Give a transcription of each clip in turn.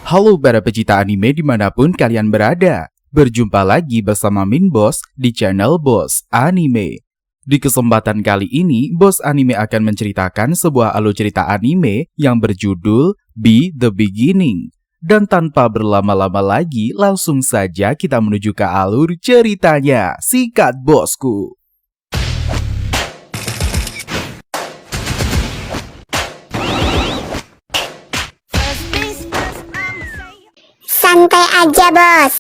Halo para pecinta anime dimanapun kalian berada. Berjumpa lagi bersama Min Boss di channel Boss Anime. Di kesempatan kali ini, Boss Anime akan menceritakan sebuah alur cerita anime yang berjudul Be The Beginning. Dan tanpa berlama-lama lagi, langsung saja kita menuju ke alur ceritanya. Sikat bosku! Santai aja, bos.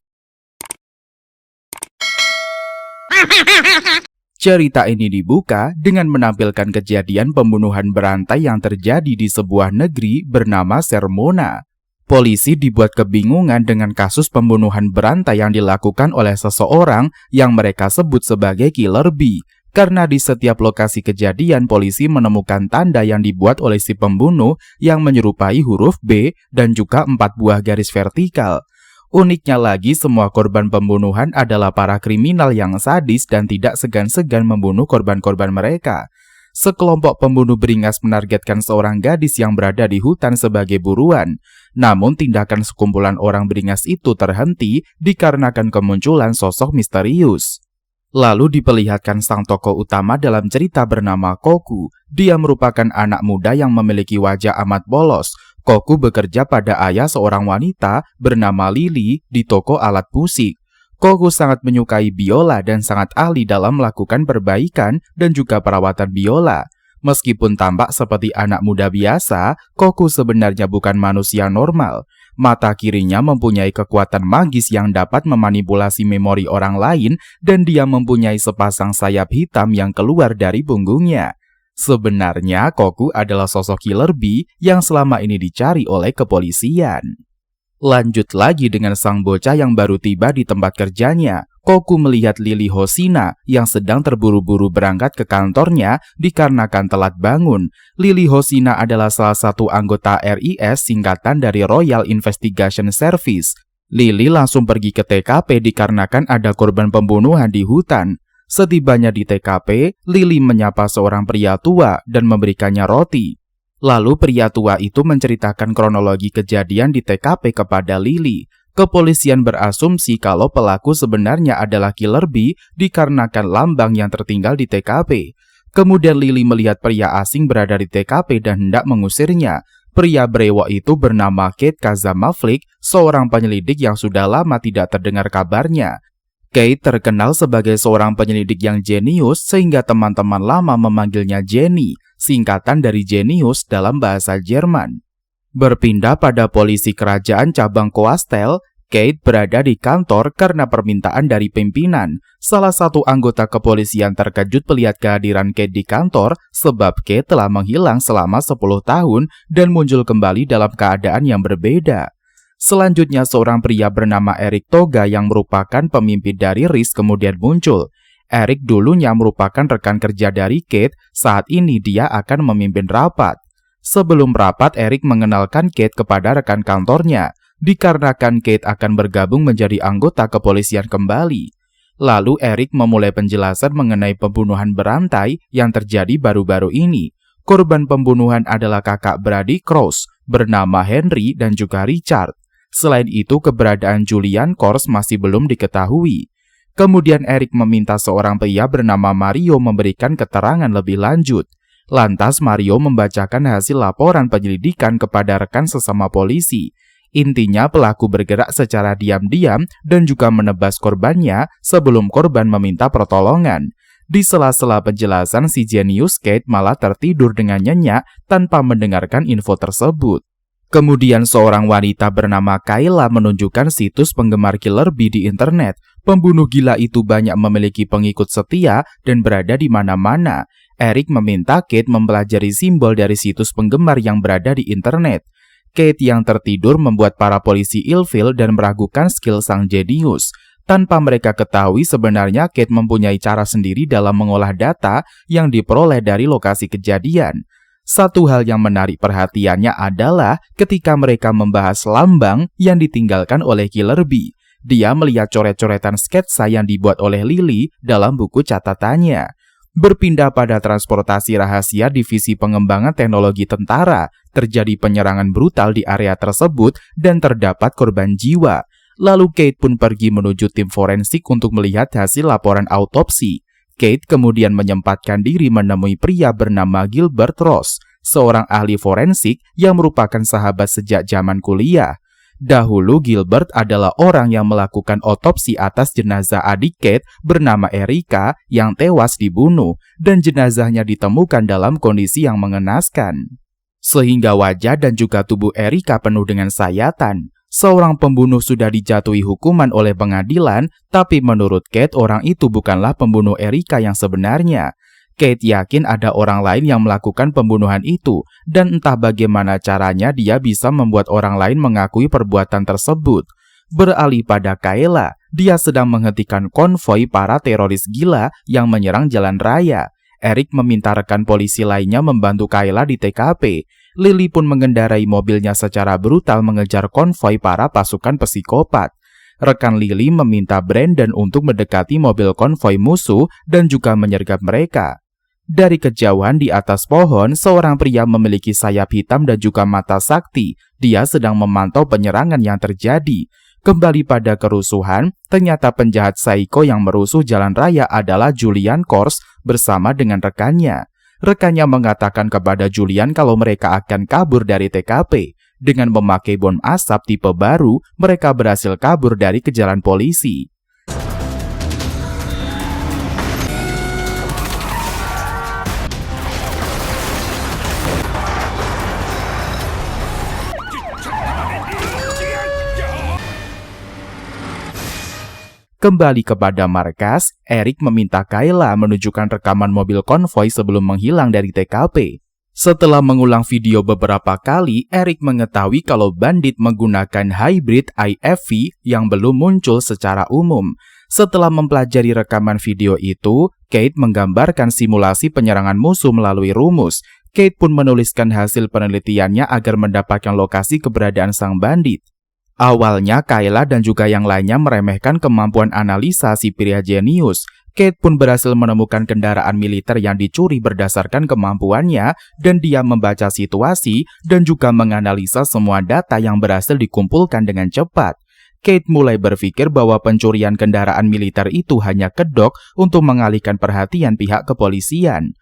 Cerita ini dibuka dengan menampilkan kejadian pembunuhan berantai yang terjadi di sebuah negeri bernama Sermona. Polisi dibuat kebingungan dengan kasus pembunuhan berantai yang dilakukan oleh seseorang yang mereka sebut sebagai Killer Bee. Karena di setiap lokasi kejadian, polisi menemukan tanda yang dibuat oleh si pembunuh yang menyerupai huruf B dan juga 4 buah garis vertikal. Uniknya lagi, semua korban pembunuhan adalah para kriminal yang sadis dan tidak segan-segan membunuh korban-korban mereka. Sekelompok pembunuh beringas menargetkan seorang gadis yang berada di hutan sebagai buruan. Namun tindakan sekumpulan orang beringas itu terhenti dikarenakan kemunculan sosok misterius. Lalu diperlihatkan sang tokoh utama dalam cerita bernama Koku. Dia merupakan anak muda yang memiliki wajah amat polos. Koku bekerja pada ayah seorang wanita bernama Lily di toko alat musik. Koku sangat menyukai biola dan sangat ahli dalam melakukan perbaikan dan juga perawatan biola. Meskipun tampak seperti anak muda biasa, Koku sebenarnya bukan manusia normal. Mata kirinya mempunyai kekuatan magis yang dapat memanipulasi memori orang lain dan dia mempunyai sepasang sayap hitam yang keluar dari punggungnya. Sebenarnya Koku adalah sosok Killer Bee yang selama ini dicari oleh kepolisian. Lanjut lagi dengan sang bocah yang baru tiba di tempat kerjanya. Koku melihat Lily Hosina yang sedang terburu-buru berangkat ke kantornya dikarenakan telat bangun. Lily Hosina adalah salah satu anggota RIS, singkatan dari Royal Investigation Service. Lily langsung pergi ke TKP dikarenakan ada korban pembunuhan di hutan. Setibanya di TKP, Lily menyapa seorang pria tua dan memberikannya roti. Lalu pria tua itu menceritakan kronologi kejadian di TKP kepada Lily. Kepolisian berasumsi kalau pelaku sebenarnya adalah Killer Bee dikarenakan lambang yang tertinggal di TKP. Kemudian Lily melihat pria asing berada di TKP dan hendak mengusirnya. Pria brewok itu bernama Kate Kazamaflik, seorang penyelidik yang sudah lama tidak terdengar kabarnya. Kate terkenal sebagai seorang penyelidik yang jenius sehingga teman-teman lama memanggilnya Jenny, singkatan dari jenius dalam bahasa Jerman. Berpindah pada polisi kerajaan cabang Coastel, Kate berada di kantor karena permintaan dari pimpinan. Salah satu anggota kepolisian terkejut melihat kehadiran Kate di kantor sebab Kate telah menghilang selama 10 tahun dan muncul kembali dalam keadaan yang berbeda. Selanjutnya seorang pria bernama Eric Toga yang merupakan pemimpin dari RIS kemudian muncul. Eric dulunya merupakan rekan kerja dari Kate, saat ini dia akan memimpin rapat. Sebelum rapat, Eric mengenalkan Kate kepada rekan kantornya, dikarenakan Kate akan bergabung menjadi anggota kepolisian kembali. Lalu Eric memulai penjelasan mengenai pembunuhan berantai yang terjadi baru-baru ini. Korban pembunuhan adalah kakak beradik Cross, bernama Henry dan juga Richard. Selain itu, keberadaan Julian Kors masih belum diketahui. Kemudian Eric meminta seorang pria bernama Mario memberikan keterangan lebih lanjut. Lantas Mario membacakan hasil laporan penyelidikan kepada rekan sesama polisi. Intinya pelaku bergerak secara diam-diam dan juga menebas korbannya sebelum korban meminta pertolongan. Di sela-sela penjelasan, si jenius Kate malah tertidur dengan nyenyak tanpa mendengarkan info tersebut. Kemudian seorang wanita bernama Kayla menunjukkan situs penggemar Killer Bee di internet. Pembunuh gila itu banyak memiliki pengikut setia dan berada di mana-mana. Eric meminta Kate mempelajari simbol dari situs penggemar yang berada di internet. Kate yang tertidur membuat para polisi ilfil dan meragukan skill sang jenius. Tanpa mereka ketahui sebenarnya Kate mempunyai cara sendiri dalam mengolah data yang diperoleh dari lokasi kejadian. Satu hal yang menarik perhatiannya adalah ketika mereka membahas lambang yang ditinggalkan oleh Killer Bee. Dia melihat coret-coretan sketsa yang dibuat oleh Lily dalam buku catatannya. Berpindah pada transportasi rahasia divisi pengembangan teknologi tentara. terjadi penyerangan brutal di area tersebut dan terdapat korban jiwa. Lalu Kate pun pergi menuju tim forensik untuk melihat hasil laporan autopsi. Kate kemudian menyempatkan diri menemui pria bernama Gilbert Ross, seorang ahli forensik yang merupakan sahabat sejak zaman kuliah. Dahulu Gilbert adalah orang yang melakukan otopsi atas jenazah adik Kate bernama Erica yang tewas dibunuh dan jenazahnya ditemukan dalam kondisi yang mengenaskan. Sehingga wajah dan juga tubuh Erica penuh dengan sayatan. Seorang pembunuh sudah dijatuhi hukuman oleh pengadilan, tapi menurut Kate orang itu bukanlah pembunuh Erica yang sebenarnya. Kate yakin ada orang lain yang melakukan pembunuhan itu, dan entah bagaimana caranya dia bisa membuat orang lain mengakui perbuatan tersebut. Beralih pada Kayla, dia sedang menghentikan konvoi para teroris gila yang menyerang jalan raya. Eric meminta rekan polisi lainnya membantu Kayla di TKP. Lily pun mengendarai mobilnya secara brutal mengejar konvoi para pasukan psikopat. Rekan Lily meminta Brandon untuk mendekati mobil konvoi musuh dan juga menyergap mereka. Dari kejauhan di atas pohon, seorang pria memiliki sayap hitam dan juga mata sakti. Dia sedang memantau penyerangan yang terjadi. Kembali pada kerusuhan, ternyata penjahat psycho yang merusuh jalan raya adalah Julian Kors bersama dengan rekannya. Rekannya mengatakan kepada Julian kalau mereka akan kabur dari TKP. Dengan memakai bom asap tipe baru, mereka berhasil kabur dari kejaran polisi. Kembali kepada markas, Eric meminta Kayla menunjukkan rekaman mobil konvoi sebelum menghilang dari TKP. Setelah mengulang video beberapa kali, Eric mengetahui kalau bandit menggunakan hybrid IFV yang belum muncul secara umum. Setelah mempelajari rekaman video itu, Kate menggambarkan simulasi penyerangan musuh melalui rumus. Kate pun menuliskan hasil penelitiannya agar mendapatkan lokasi keberadaan sang bandit. Awalnya, Kayla dan juga yang lainnya meremehkan kemampuan analisa si pria jenius. Kate pun berhasil menemukan kendaraan militer yang dicuri berdasarkan kemampuannya dan dia membaca situasi dan juga menganalisa semua data yang berhasil dikumpulkan dengan cepat. Kate mulai berpikir bahwa pencurian kendaraan militer itu hanya kedok untuk mengalihkan perhatian pihak kepolisian.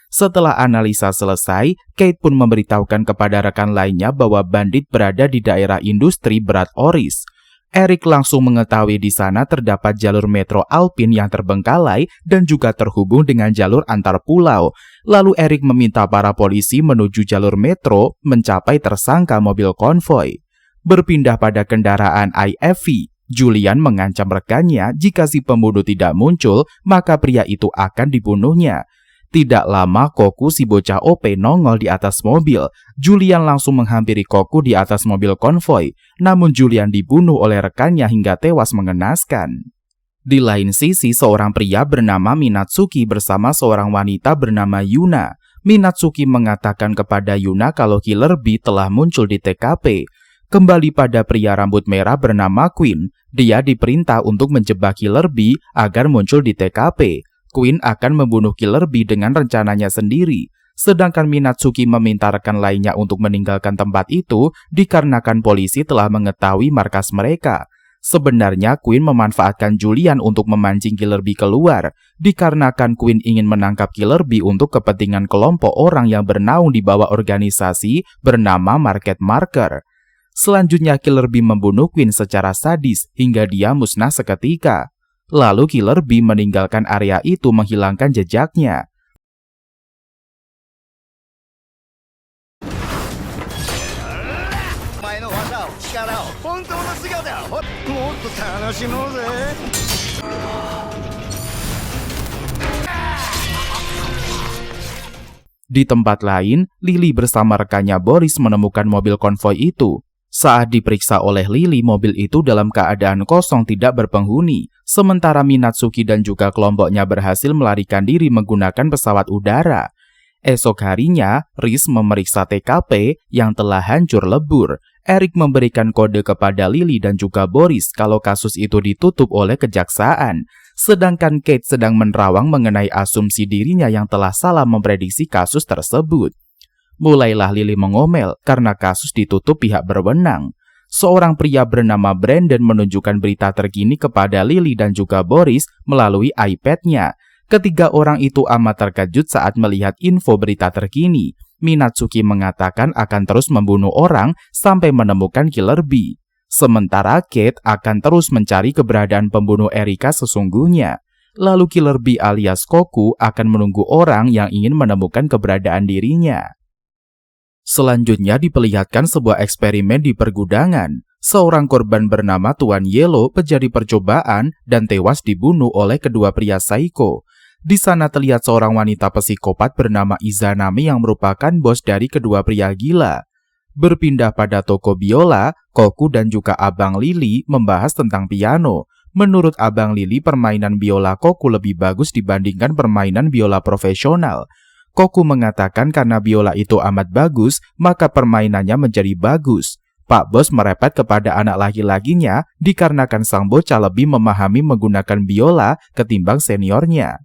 Setelah analisa selesai, Kate pun memberitahukan kepada rekan lainnya bahwa bandit berada di daerah industri berat Oris. Eric langsung mengetahui di sana terdapat jalur metro Alpine yang terbengkalai dan juga terhubung dengan jalur antar pulau. Lalu Eric meminta para polisi menuju jalur metro mencapai tersangka mobil konvoi. Berpindah pada kendaraan IFV, Julian mengancam rekannya jika si pembunuh tidak muncul, maka pria itu akan dibunuhnya. Tidak lama Koku si bocah OP nongol di atas mobil. Julian langsung menghampiri Koku di atas mobil konvoi. Namun Julian dibunuh oleh rekannya hingga tewas mengenaskan. Di lain sisi, seorang pria bernama Minatsuki bersama seorang wanita bernama Yuna. Minatsuki mengatakan kepada Yuna kalau Killer Bee telah muncul di TKP. Kembali pada pria rambut merah bernama Queen. Dia diperintah untuk menjebak Killer Bee agar muncul di TKP. Queen akan membunuh Killer Bee dengan rencananya sendiri, sedangkan Minatsuki meminta rekan lainnya untuk meninggalkan tempat itu dikarenakan polisi telah mengetahui markas mereka. Sebenarnya Queen memanfaatkan Julian untuk memancing Killer Bee keluar, dikarenakan Queen ingin menangkap Killer Bee untuk kepentingan kelompok orang yang bernaung di bawah organisasi bernama Market Marker. Selanjutnya Killer Bee membunuh Queen secara sadis hingga dia musnah seketika. Lalu Killer Bee meninggalkan area itu menghilangkan jejaknya. Di tempat lain, Lily bersama rekannya Boris menemukan mobil konvoi itu. Saat diperiksa oleh Lily, mobil itu dalam keadaan kosong tidak berpenghuni, sementara Minatsuki dan juga kelompoknya berhasil melarikan diri menggunakan pesawat udara. Esok harinya, Riz memeriksa TKP yang telah hancur lebur. Eric memberikan kode kepada Lily dan juga Boris kalau kasus itu ditutup oleh kejaksaan, sedangkan Kate sedang menerawang mengenai asumsi dirinya yang telah salah memprediksi kasus tersebut. Mulailah Lily mengomel karena kasus ditutup pihak berwenang. Seorang pria bernama Brandon menunjukkan berita terkini kepada Lily dan juga Boris melalui iPad-nya. Ketiga orang itu amat terkejut saat melihat info berita terkini. Minatsuki mengatakan akan terus membunuh orang sampai menemukan Killer Bee. Sementara Kate akan terus mencari keberadaan pembunuh Erika sesungguhnya. Lalu Killer Bee alias Koku akan menunggu orang yang ingin menemukan keberadaan dirinya. Selanjutnya diperlihatkan sebuah eksperimen di pergudangan. Seorang korban bernama Tuan Yellow menjadi percobaan dan tewas dibunuh oleh kedua pria psycho. Di sana terlihat seorang wanita psikopat bernama Izanami yang merupakan bos dari kedua pria gila. Berpindah pada toko biola, Koku dan juga Abang Lily membahas tentang piano. Menurut Abang Lily, permainan biola Koku lebih bagus dibandingkan permainan biola profesional. Koku mengatakan karena biola itu amat bagus, maka permainannya menjadi bagus. Pak Bos merepet kepada anak laki-lakinya dikarenakan sang bocah lebih memahami menggunakan biola ketimbang seniornya.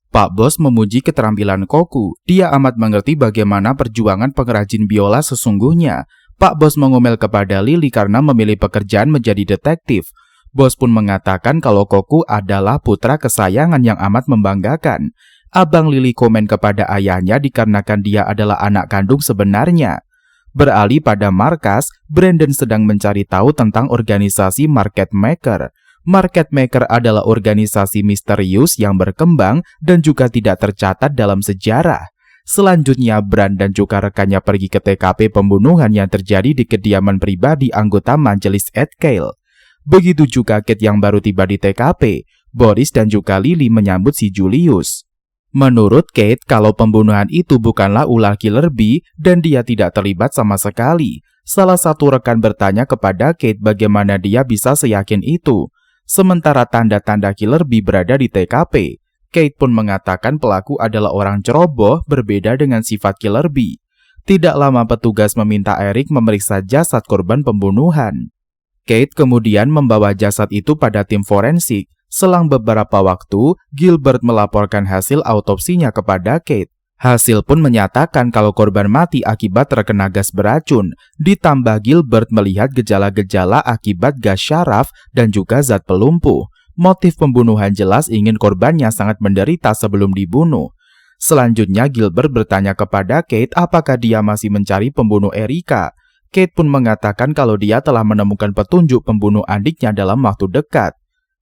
Pak Bos memuji keterampilan Koku. Dia amat mengerti bagaimana perjuangan pengrajin biola sesungguhnya. Pak Bos mengomel kepada Lily karena memilih pekerjaan menjadi detektif. Bos pun mengatakan kalau Koku adalah putra kesayangan yang amat membanggakan. Abang Lily komen kepada ayahnya dikarenakan dia adalah anak kandung sebenarnya. Beralih pada markas, Brandon sedang mencari tahu tentang organisasi Market Maker. Market Maker adalah organisasi misterius yang berkembang dan juga tidak tercatat dalam sejarah. Selanjutnya, Brand dan juga rekannya pergi ke TKP pembunuhan yang terjadi di kediaman pribadi anggota majelis Ed Kale. Begitu juga Kate yang baru tiba di TKP. Boris dan juga Lily menyambut si Julius. Menurut Kate, kalau pembunuhan itu bukanlah ulah Killer Bee dan dia tidak terlibat sama sekali. Salah satu rekan bertanya kepada Kate bagaimana dia bisa seyakin itu. Sementara tanda-tanda Killer Bee berada di TKP. Kate pun mengatakan pelaku adalah orang ceroboh berbeda dengan sifat Killer Bee. Tidak lama petugas meminta Eric memeriksa jasad korban pembunuhan. Kate kemudian membawa jasad itu pada tim forensik. Selang beberapa waktu, Gilbert melaporkan hasil autopsinya kepada Kate. Hasil pun menyatakan kalau korban mati akibat terkena gas beracun. Ditambah Gilbert melihat gejala-gejala akibat gas syaraf dan juga zat pelumpuh. Motif pembunuhan jelas ingin korbannya sangat menderita sebelum dibunuh. Selanjutnya Gilbert bertanya kepada Kate apakah dia masih mencari pembunuh Erika. Kate pun mengatakan kalau dia telah menemukan petunjuk pembunuh adiknya dalam waktu dekat.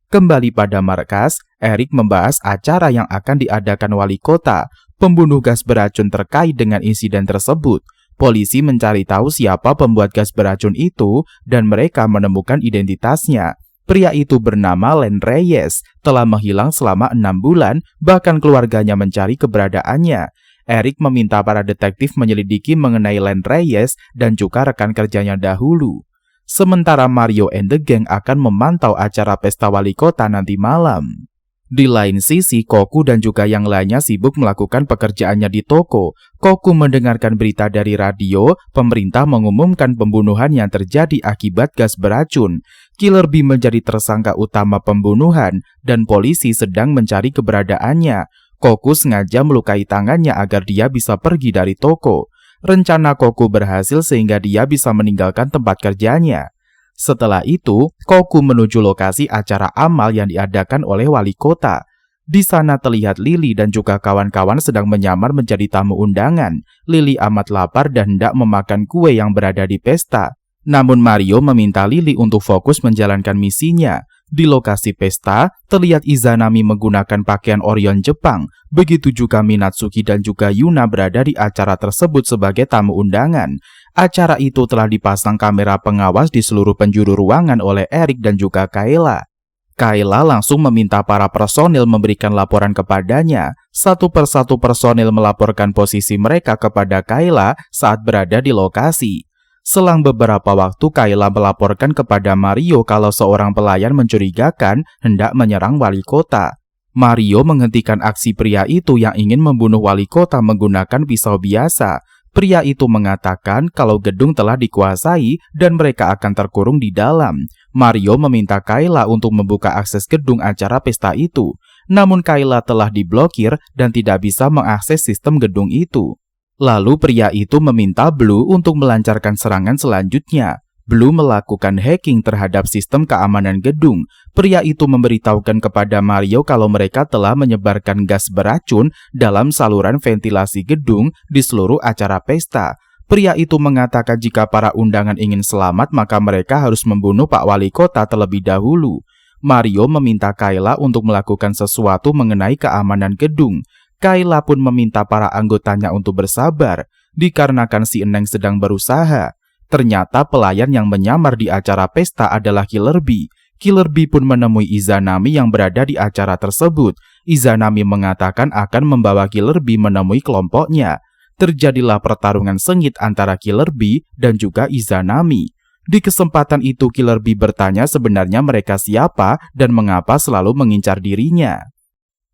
Kembali pada markas, Eric membahas acara yang akan diadakan wali kota. Pembunuh gas beracun terkait dengan insiden tersebut. Polisi mencari tahu siapa pembuat gas beracun itu dan mereka menemukan identitasnya. Pria itu bernama Len Reyes, telah menghilang selama 6 bulan, bahkan keluarganya mencari keberadaannya. Eric meminta para detektif menyelidiki mengenai Len Reyes dan juga rekan kerjanya dahulu. Sementara Mario and the Gang akan memantau acara pesta wali kota nanti malam. Di lain sisi, Koku dan juga yang lainnya sibuk melakukan pekerjaannya di toko. Koku mendengarkan berita dari radio, pemerintah mengumumkan pembunuhan yang terjadi akibat gas beracun. Killer Bee menjadi tersangka utama pembunuhan dan polisi sedang mencari keberadaannya. Koku sengaja melukai tangannya agar dia bisa pergi dari toko. Rencana Koku berhasil sehingga dia bisa meninggalkan tempat kerjanya. Setelah itu, Koku menuju lokasi acara amal yang diadakan oleh wali kota. Di sana terlihat Lily dan juga kawan-kawan sedang menyamar menjadi tamu undangan. Lily amat lapar dan hendak memakan kue yang berada di pesta. Namun Mario meminta Lily untuk fokus menjalankan misinya. Di lokasi pesta, terlihat Izanami menggunakan pakaian Orion Jepang. Begitu juga Minatsuki dan juga Yuna berada di acara tersebut sebagai tamu undangan. Acara itu telah dipasang kamera pengawas di seluruh penjuru ruangan oleh Eric dan juga Kayla. Kayla langsung meminta para personil memberikan laporan kepadanya. Satu persatu personil melaporkan posisi mereka kepada Kayla saat berada di lokasi. Selang beberapa waktu, Kayla melaporkan kepada Mario kalau seorang pelayan mencurigakan hendak menyerang wali kota. Mario menghentikan aksi pria itu yang ingin membunuh wali kota menggunakan pisau biasa. Pria itu mengatakan kalau gedung telah dikuasai dan mereka akan terkurung di dalam. Mario meminta Kayla untuk membuka akses gedung acara pesta itu. Namun Kayla telah diblokir dan tidak bisa mengakses sistem gedung itu. Lalu pria itu meminta Blue untuk melancarkan serangan selanjutnya. Blue melakukan hacking terhadap sistem keamanan gedung. Pria itu memberitahukan kepada Mario kalau mereka telah menyebarkan gas beracun dalam saluran ventilasi gedung di seluruh acara pesta. Pria itu mengatakan jika para undangan ingin selamat, maka mereka harus membunuh Pak Wali Kota terlebih dahulu. Mario meminta Kayla untuk melakukan sesuatu mengenai keamanan gedung. Kayla pun meminta para anggotanya untuk bersabar, dikarenakan si Eneng sedang berusaha. Ternyata pelayan yang menyamar di acara pesta adalah Killer Bee. Killer Bee pun menemui Izanami yang berada di acara tersebut. Izanami mengatakan akan membawa Killer Bee menemui kelompoknya. Terjadilah pertarungan sengit antara Killer Bee dan juga Izanami. Di kesempatan itu Killer Bee bertanya sebenarnya mereka siapa dan mengapa selalu mengincar dirinya.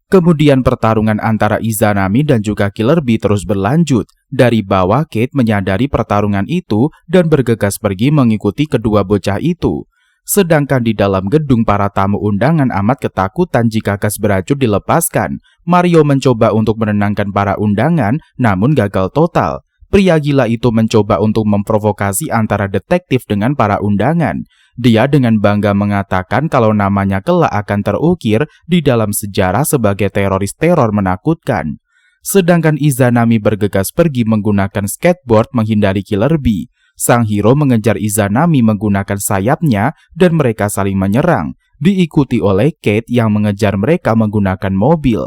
Kemudian pertarungan antara Izanami dan juga Killer Bee terus berlanjut. Dari bawah Kate menyadari pertarungan itu dan bergegas pergi mengikuti kedua bocah itu. Sedangkan di dalam gedung para tamu undangan amat ketakutan jika gas beracun dilepaskan. Mario mencoba untuk menenangkan para undangan namun gagal total. Pria gila itu mencoba untuk memprovokasi antara detektif dengan para undangan. Dia dengan bangga mengatakan kalau namanya kelak akan terukir di dalam sejarah sebagai teroris teror menakutkan. Sedangkan Izanami bergegas pergi menggunakan skateboard menghindari Killer Bee. Sang hero mengejar Izanami menggunakan sayapnya dan mereka saling menyerang, diikuti oleh Kate yang mengejar mereka menggunakan mobil.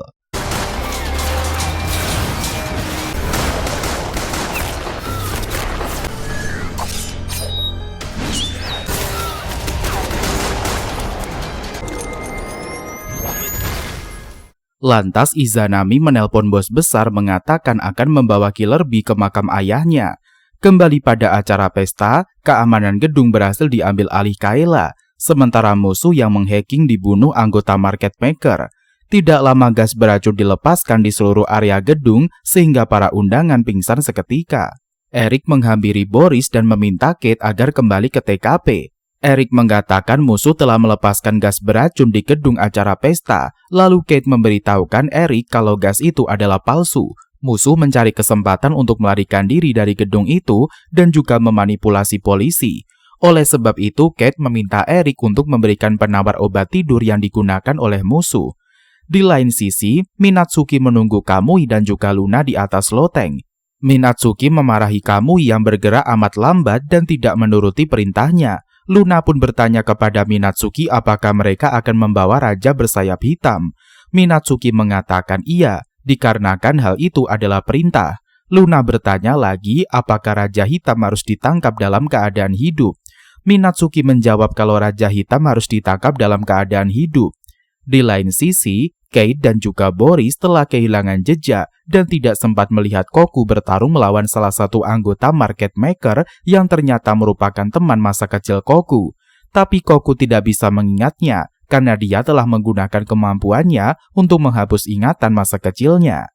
Lantas Izanami menelpon bos besar mengatakan akan membawa Killer Bee ke makam ayahnya. Kembali pada acara pesta, keamanan gedung berhasil diambil alih Kayla, sementara musuh yang menghacking dibunuh anggota market maker. Tidak lama gas beracun dilepaskan di seluruh area gedung sehingga para undangan pingsan seketika. Eric menghampiri Boris dan meminta Kate agar kembali ke TKP. Eric mengatakan musuh telah melepaskan gas beracun di gedung acara pesta. Lalu Kate memberitahukan Eric kalau gas itu adalah palsu. Musuh mencari kesempatan untuk melarikan diri dari gedung itu dan juga memanipulasi polisi. Oleh sebab itu, Kate meminta Eric untuk memberikan penawar obat tidur yang digunakan oleh musuh. Di lain sisi, Minatsuki menunggu Kamui dan juga Luna di atas loteng. Minatsuki memarahi Kamui yang bergerak amat lambat dan tidak menuruti perintahnya. Luna pun bertanya kepada Minatsuki apakah mereka akan membawa raja bersayap hitam. Minatsuki mengatakan iya, dikarenakan hal itu adalah perintah. Luna bertanya lagi apakah raja hitam harus ditangkap dalam keadaan hidup. Minatsuki menjawab kalau raja hitam harus ditangkap dalam keadaan hidup. Di lain sisi, Kate dan juga Boris telah kehilangan jejak dan tidak sempat melihat Koku bertarung melawan salah satu anggota market maker yang ternyata merupakan teman masa kecil Koku. Tapi Koku tidak bisa mengingatnya karena dia telah menggunakan kemampuannya untuk menghapus ingatan masa kecilnya.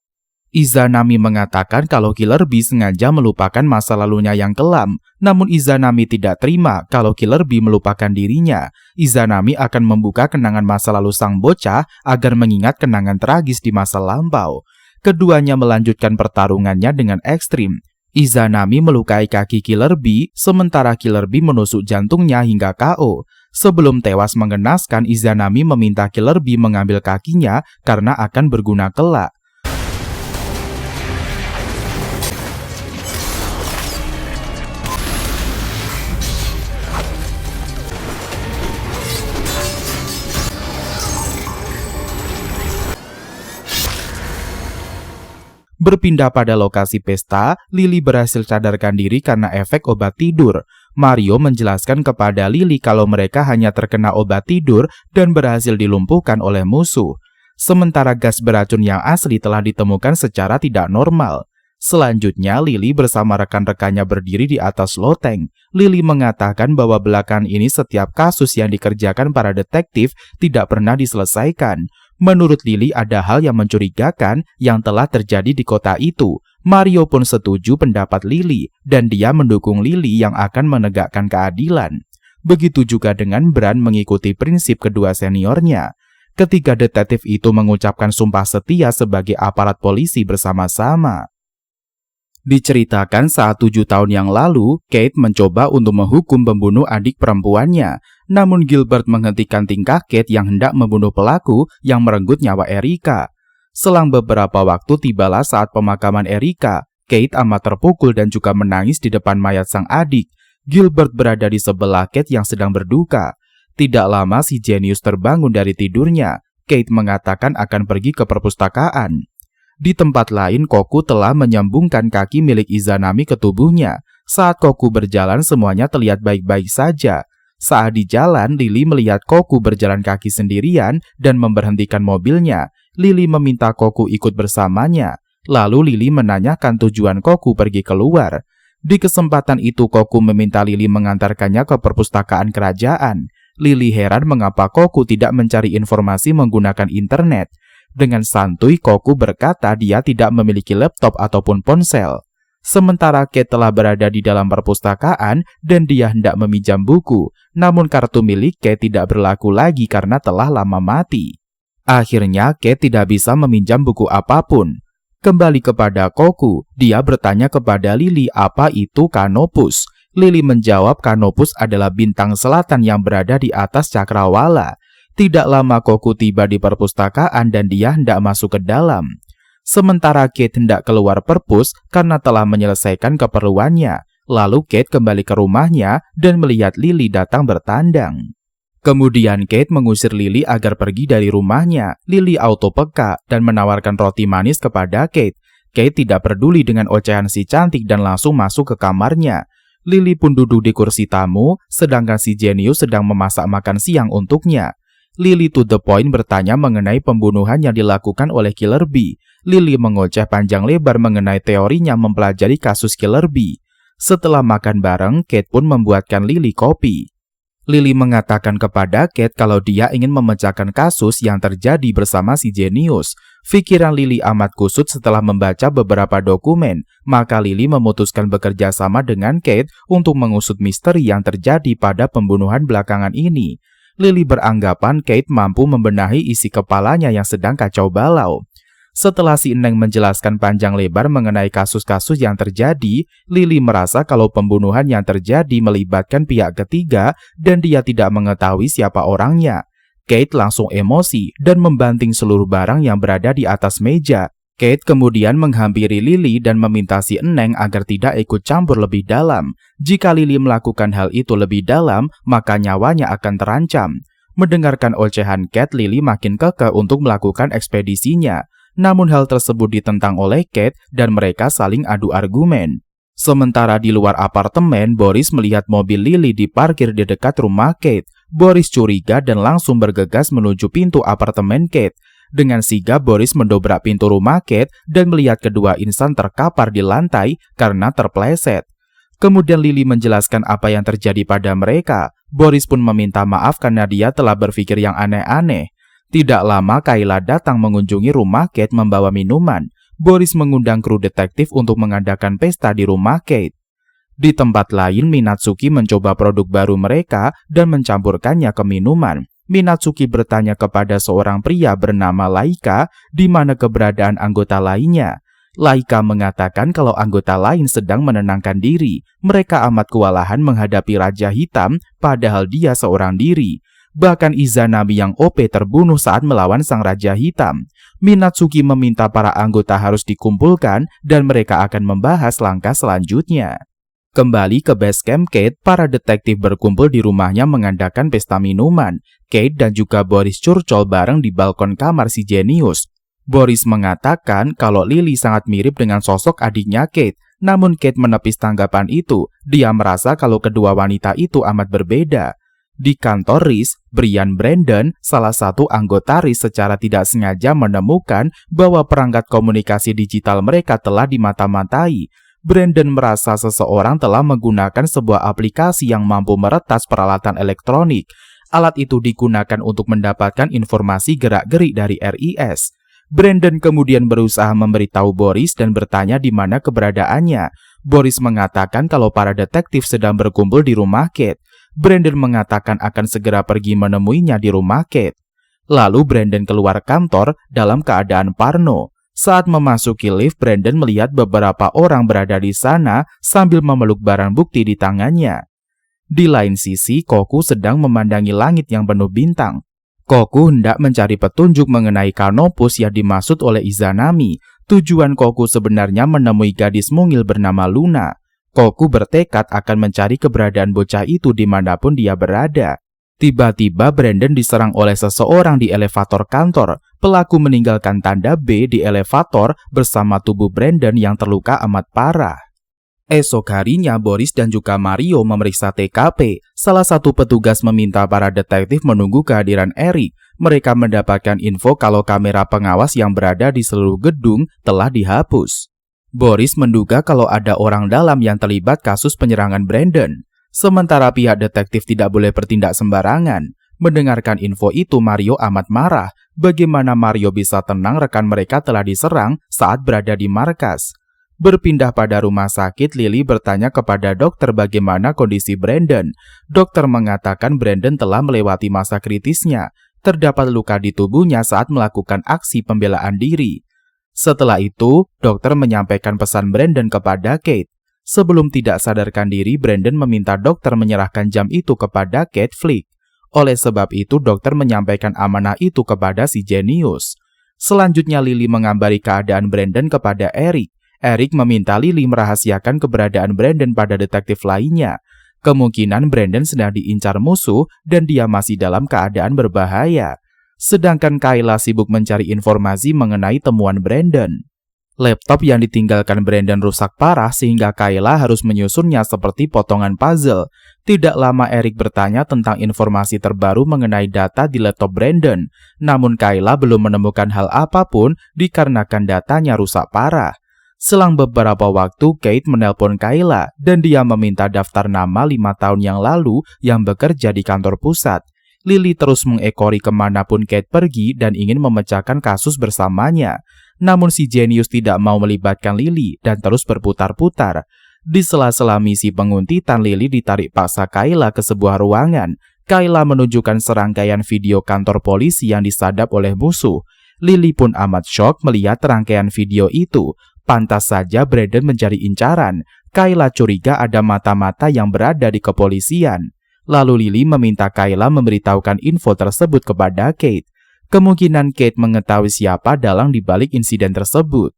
Izanami mengatakan kalau Killer Bee sengaja melupakan masa lalunya yang kelam, namun Izanami tidak terima kalau Killer Bee melupakan dirinya. Izanami akan membuka kenangan masa lalu sang bocah agar mengingat kenangan tragis di masa lampau. Keduanya melanjutkan pertarungannya dengan ekstrim. Izanami melukai kaki Killer Bee, sementara Killer Bee menusuk jantungnya hingga KO. Sebelum tewas mengenaskan, Izanami meminta Killer Bee mengambil kakinya karena akan berguna kelak. Berpindah pada lokasi pesta, Lily berhasil sadarkan diri karena efek obat tidur. Mario menjelaskan kepada Lily kalau mereka hanya terkena obat tidur dan berhasil dilumpuhkan oleh musuh. Sementara gas beracun yang asli telah ditemukan secara tidak normal. Selanjutnya, Lily bersama rekan-rekannya berdiri di atas loteng. Lily mengatakan bahwa belakangan ini setiap kasus yang dikerjakan para detektif tidak pernah diselesaikan. Menurut Lily ada hal yang mencurigakan yang telah terjadi di kota itu. Mario pun setuju pendapat Lily dan dia mendukung Lily yang akan menegakkan keadilan. Begitu juga dengan Bran mengikuti prinsip kedua seniornya. Ketiga detektif itu mengucapkan sumpah setia sebagai aparat polisi bersama-sama. Diceritakan saat 7 tahun yang lalu, Kate mencoba untuk menghukum pembunuh adik perempuannya. Namun Gilbert menghentikan tingkah Kate yang hendak membunuh pelaku yang merenggut nyawa Erica. Selang beberapa waktu tibalah saat pemakaman Erica. Kate amat terpukul dan juga menangis di depan mayat sang adik. Gilbert berada di sebelah Kate yang sedang berduka. Tidak lama si jenius terbangun dari tidurnya. Kate mengatakan akan pergi ke perpustakaan. Di tempat lain, Koku telah menyambungkan kaki milik Izanami ke tubuhnya. Saat Koku berjalan, semuanya terlihat baik-baik saja. Saat di jalan, Lily melihat Koku berjalan kaki sendirian dan memberhentikan mobilnya. Lily meminta Koku ikut bersamanya. Lalu Lily menanyakan tujuan Koku pergi keluar. Di kesempatan itu, Koku meminta Lily mengantarkannya ke perpustakaan kerajaan. Lily heran mengapa Koku tidak mencari informasi menggunakan internet. Dengan santuy, Koku berkata dia tidak memiliki laptop ataupun ponsel. Sementara Kate telah berada di dalam perpustakaan dan dia hendak meminjam buku. Namun kartu milik Kate tidak berlaku lagi karena telah lama mati. Akhirnya Kate tidak bisa meminjam buku apapun. Kembali kepada Koku, dia bertanya kepada Lily apa itu Canopus. Lily menjawab Canopus adalah bintang selatan yang berada di atas cakrawala. Tidak lama Koku tiba di perpustakaan dan dia hendak masuk ke dalam. Sementara Kate hendak keluar perpus karena telah menyelesaikan keperluannya. Lalu Kate kembali ke rumahnya dan melihat Lily datang bertandang. Kemudian Kate mengusir Lily agar pergi dari rumahnya. Lily auto peka dan menawarkan roti manis kepada Kate. Kate tidak peduli dengan ocehan si cantik dan langsung masuk ke kamarnya. Lily pun duduk di kursi tamu, sedangkan si jenius sedang memasak makan siang untuknya. Lily to the point bertanya mengenai pembunuhan yang dilakukan oleh Killer Bee. Lily mengoceh panjang lebar mengenai teorinya mempelajari kasus Killer Bee. Setelah makan bareng, Kate pun membuatkan Lily kopi. Lily mengatakan kepada Kate kalau dia ingin memecahkan kasus yang terjadi bersama si jenius. Pikiran Lily amat kusut setelah membaca beberapa dokumen, maka Lily memutuskan bekerja sama dengan Kate untuk mengusut misteri yang terjadi pada pembunuhan belakangan ini. Lily beranggapan Kate mampu membenahi isi kepalanya yang sedang kacau balau. Setelah si Neng menjelaskan panjang lebar mengenai kasus-kasus yang terjadi, Lily merasa kalau pembunuhan yang terjadi melibatkan pihak ketiga dan dia tidak mengetahui siapa orangnya. Kate langsung emosi dan membanting seluruh barang yang berada di atas meja. Kate kemudian menghampiri Lily dan meminta si Neng agar tidak ikut campur lebih dalam. Jika Lily melakukan hal itu lebih dalam, maka nyawanya akan terancam. Mendengarkan ocehan Kate, Lily makin kekeh untuk melakukan ekspedisinya. Namun hal tersebut ditentang oleh Kate dan mereka saling adu argumen. Sementara di luar apartemen, Boris melihat mobil Lily diparkir di dekat rumah Kate. Boris curiga dan langsung bergegas menuju pintu apartemen Kate. Dengan sigap, Boris mendobrak pintu rumah Kate dan melihat kedua insan terkapar di lantai karena terpleset. Kemudian Lily menjelaskan apa yang terjadi pada mereka. Boris pun meminta maaf karena dia telah berpikir yang aneh-aneh. Tidak lama Kayla datang mengunjungi rumah Kate membawa minuman. Boris mengundang kru detektif untuk mengadakan pesta di rumah Kate. Di tempat lain, Minatsuki mencoba produk baru mereka dan mencampurkannya ke minuman. Minatsuki bertanya kepada seorang pria bernama Laika di mana keberadaan anggota lainnya. Laika mengatakan kalau anggota lain sedang menenangkan diri. Mereka amat kewalahan menghadapi Raja Hitam padahal dia seorang diri. Bahkan Izanami yang OP terbunuh saat melawan sang Raja Hitam. Minatsuki meminta para anggota harus dikumpulkan dan mereka akan membahas langkah selanjutnya. Kembali ke base camp Kate, para detektif berkumpul di rumahnya mengadakan pesta minuman. Kate dan juga Boris curcol bareng di balkon kamar si jenius. Boris mengatakan kalau Lily sangat mirip dengan sosok adiknya Kate. Namun Kate menepis tanggapan itu. Dia merasa kalau kedua wanita itu amat berbeda. Di kantor Riz, Brian Brandon, salah satu anggota Riz secara tidak sengaja menemukan bahwa perangkat komunikasi digital mereka telah dimata-matai. Brandon merasa seseorang telah menggunakan sebuah aplikasi yang mampu meretas peralatan elektronik. Alat itu digunakan untuk mendapatkan informasi gerak-gerik dari RIS. Brandon kemudian berusaha memberitahu Boris dan bertanya di mana keberadaannya. Boris mengatakan kalau para detektif sedang berkumpul di rumah Kate. Brandon mengatakan akan segera pergi menemuinya di rumah Kate. Lalu Brandon keluar kantor dalam keadaan parno. Saat memasuki lift, Brandon melihat beberapa orang berada di sana sambil memeluk barang bukti di tangannya. Di lain sisi, Koku sedang memandangi langit yang penuh bintang. Koku hendak mencari petunjuk mengenai Canopus yang dimaksud oleh Izanami. Tujuan Koku sebenarnya menemui gadis mungil bernama Luna. Koku bertekad akan mencari keberadaan bocah itu dimanapun dia berada. Tiba-tiba Brandon diserang oleh seseorang di elevator kantor. Pelaku meninggalkan tanda B di elevator bersama tubuh Brandon yang terluka amat parah. Esok harinya, Boris dan juga Mario memeriksa TKP. Salah satu petugas meminta para detektif menunggu kehadiran Eric. Mereka mendapatkan info kalau kamera pengawas yang berada di seluruh gedung telah dihapus. Boris menduga kalau ada orang dalam yang terlibat kasus penyerangan Brandon. Sementara pihak detektif tidak boleh bertindak sembarangan. Mendengarkan info itu, Mario amat marah. Bagaimana Mario bisa tenang rekan mereka telah diserang saat berada di markas? Berpindah pada rumah sakit, Lily bertanya kepada dokter bagaimana kondisi Brandon. Dokter mengatakan Brandon telah melewati masa kritisnya. Terdapat luka di tubuhnya saat melakukan aksi pembelaan diri. Setelah itu, dokter menyampaikan pesan Brandon kepada Kate. Sebelum tidak sadarkan diri, Brandon meminta dokter menyerahkan jam itu kepada Kate Flick. Oleh sebab itu, dokter menyampaikan amanah itu kepada si jenius. Selanjutnya, Lily mengambari keadaan Brandon kepada Eric. Eric meminta Lily merahasiakan keberadaan Brandon pada detektif lainnya. Kemungkinan Brandon sedang diincar musuh dan dia masih dalam keadaan berbahaya. Sedangkan Kayla sibuk mencari informasi mengenai temuan Brandon. Laptop yang ditinggalkan Brandon rusak parah sehingga Kayla harus menyusunnya seperti potongan puzzle. Tidak lama Eric bertanya tentang informasi terbaru mengenai data di laptop Brandon. Namun Kayla belum menemukan hal apapun dikarenakan datanya rusak parah. Selang beberapa waktu, Kate menelpon Kayla dan dia meminta daftar nama 5 tahun yang lalu yang bekerja di kantor pusat. Lily terus mengekori kemanapun Kate pergi dan ingin memecahkan kasus bersamanya. Namun si jenius tidak mau melibatkan Lily dan terus berputar-putar. Di sela-sela misi penguntitan, Lily ditarik paksa Kayla ke sebuah ruangan. Kayla menunjukkan serangkaian video kantor polisi yang disadap oleh musuh. Lily pun amat syok melihat rangkaian video itu. Pantas saja Brandon menjadi incaran. Kayla curiga ada mata-mata yang berada di kepolisian. Lalu Lily meminta Kayla memberitahukan info tersebut kepada Kate. Kemungkinan Kate mengetahui siapa dalang di balik insiden tersebut.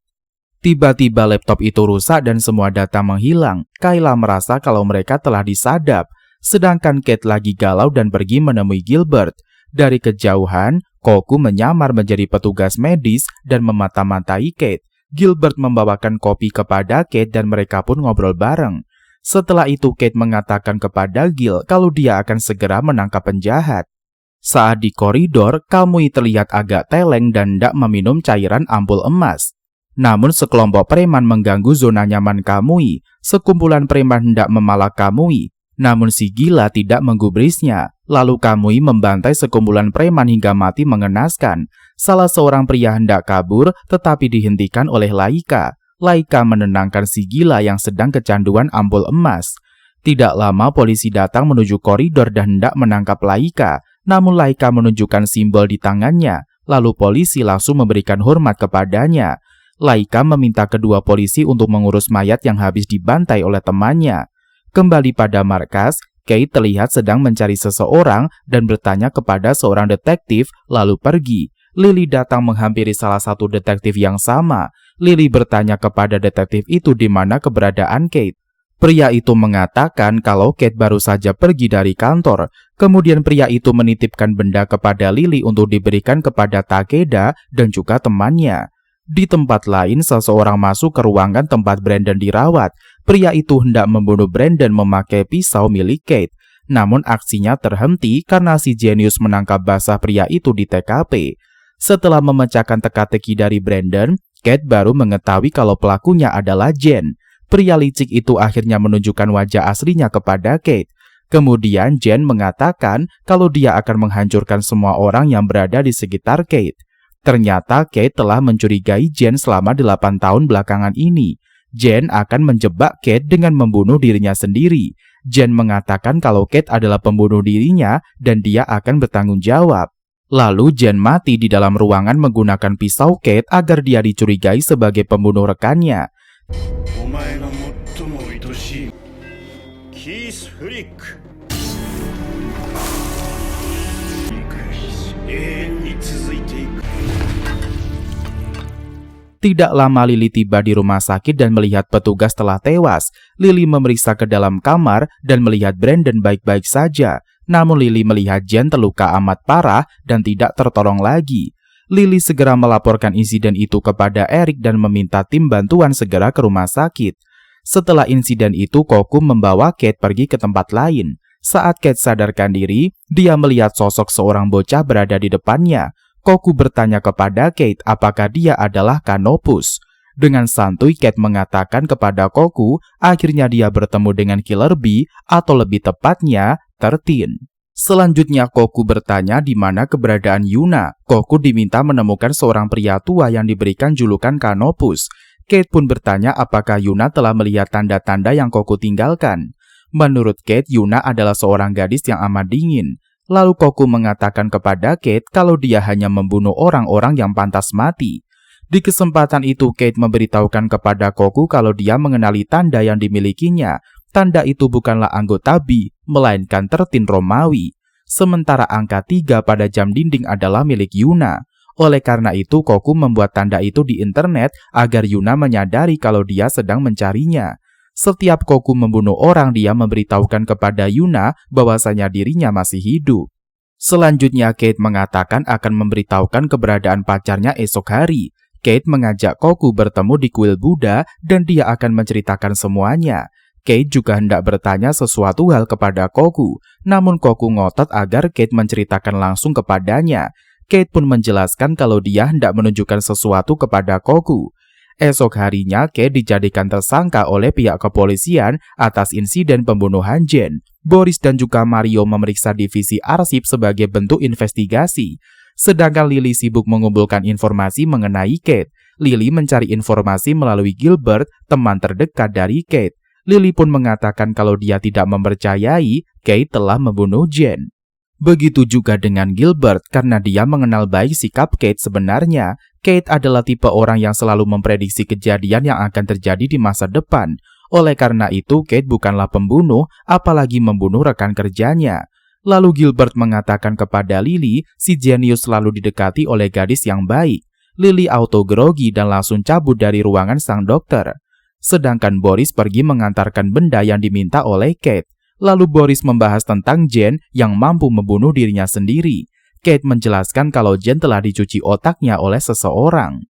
Tiba-tiba laptop itu rusak dan semua data menghilang. Kayla merasa kalau mereka telah disadap. Sedangkan Kate lagi galau dan pergi menemui Gilbert. Dari kejauhan, Koku menyamar menjadi petugas medis dan memata-matai Kate. Gilbert membawakan kopi kepada Kate dan mereka pun ngobrol bareng. Setelah itu Kate mengatakan kepada Gil kalau dia akan segera menangkap penjahat. Saat di koridor, Kamui terlihat agak teleng dan hendak meminum cairan ampul emas. Namun sekelompok preman mengganggu zona nyaman Kamui. Sekumpulan preman hendak memalak Kamui. Namun si gila tidak menggubrisnya. Lalu Kamui membantai sekumpulan preman hingga mati mengenaskan. Salah seorang pria hendak kabur tetapi dihentikan oleh Laika. Laika menenangkan si gila yang sedang kecanduan ampul emas. Tidak lama polisi datang menuju koridor dan hendak menangkap Laika. Namun Laika menunjukkan simbol di tangannya. Lalu polisi langsung memberikan hormat kepadanya. Laika meminta kedua polisi untuk mengurus mayat yang habis dibantai oleh temannya. Kembali pada markas, Kate terlihat sedang mencari seseorang dan bertanya kepada seorang detektif lalu pergi. Lily datang menghampiri salah satu detektif yang sama. Lily bertanya kepada detektif itu di mana keberadaan Kate. Pria itu mengatakan kalau Kate baru saja pergi dari kantor. Kemudian pria itu menitipkan benda kepada Lily untuk diberikan kepada Takeda dan juga temannya. Di tempat lain, seseorang masuk ke ruangan tempat Brandon dirawat. Pria itu hendak membunuh Brandon memakai pisau milik Kate. Namun aksinya terhenti karena si jenius menangkap basah pria itu di TKP. Setelah memecahkan teka-teki dari Brandon, Kate baru mengetahui kalau pelakunya adalah Jen. Pria licik itu akhirnya menunjukkan wajah aslinya kepada Kate. Kemudian Jen mengatakan kalau dia akan menghancurkan semua orang yang berada di sekitar Kate. Ternyata Kate telah mencurigai Jen selama 8 tahun belakangan ini. Jen akan menjebak Kate dengan membunuh dirinya sendiri. Jen mengatakan kalau Kate adalah pembunuh dirinya dan dia akan bertanggung jawab. Lalu Jen mati di dalam ruangan menggunakan pisau Kate agar dia dicurigai sebagai pembunuh rekannya. Tidak lama Lily tiba di rumah sakit dan melihat petugas telah tewas. Lily memeriksa ke dalam kamar dan melihat Brandon baik-baik saja. Namun Lily melihat Jen terluka amat parah dan tidak tertolong lagi. Lily segera melaporkan insiden itu kepada Eric dan meminta tim bantuan segera ke rumah sakit. Setelah insiden itu, Koku membawa Kate pergi ke tempat lain. Saat Kate sadarkan diri, dia melihat sosok seorang bocah berada di depannya. Koku bertanya kepada Kate apakah dia adalah Canopus. Dengan santuy Kate mengatakan kepada Koku, akhirnya dia bertemu dengan Killer Bee atau lebih tepatnya 13. Selanjutnya Koku bertanya di mana keberadaan Yuna. Koku diminta menemukan seorang pria tua yang diberikan julukan Canopus. Kate pun bertanya apakah Yuna telah melihat tanda-tanda yang Koku tinggalkan. Menurut Kate, Yuna adalah seorang gadis yang amat dingin. Lalu Koku mengatakan kepada Kate kalau dia hanya membunuh orang-orang yang pantas mati. Di kesempatan itu Kate memberitahukan kepada Koku kalau dia mengenali tanda yang dimilikinya. Tanda itu bukanlah anggota Bee, melainkan 13 Romawi. Sementara angka 3 pada jam dinding adalah milik Yuna. Oleh karena itu Koku membuat tanda itu di internet agar Yuna menyadari kalau dia sedang mencarinya. Setiap Koku membunuh orang, dia memberitahukan kepada Yuna bahwasanya dirinya masih hidup. Selanjutnya Kate mengatakan akan memberitahukan keberadaan pacarnya esok hari. Kate mengajak Koku bertemu di kuil Buddha dan dia akan menceritakan semuanya. Kate juga hendak bertanya sesuatu hal kepada Koku, namun Koku ngotot agar Kate menceritakan langsung kepadanya. Kate pun menjelaskan kalau dia hendak menunjukkan sesuatu kepada Koku. Esok harinya Kate dijadikan tersangka oleh pihak kepolisian atas insiden pembunuhan Jen. Boris dan juga Mario memeriksa divisi arsip sebagai bentuk investigasi. Sedangkan Lily sibuk mengumpulkan informasi mengenai Kate. Lily mencari informasi melalui Gilbert, teman terdekat dari Kate. Lily pun mengatakan kalau dia tidak mempercayai Kate telah membunuh Jen. Begitu juga dengan Gilbert karena dia mengenal baik sikap Kate sebenarnya. Kate adalah tipe orang yang selalu memprediksi kejadian yang akan terjadi di masa depan. Oleh karena itu, Kate bukanlah pembunuh, apalagi membunuh rekan kerjanya. Lalu Gilbert mengatakan kepada Lily, si jenius selalu didekati oleh gadis yang baik. Lily auto grogi dan langsung cabut dari ruangan sang dokter. Sedangkan Boris pergi mengantarkan benda yang diminta oleh Kate. Lalu Boris membahas tentang Jen yang mampu membunuh dirinya sendiri. Kate menjelaskan kalau Jen telah dicuci otaknya oleh seseorang.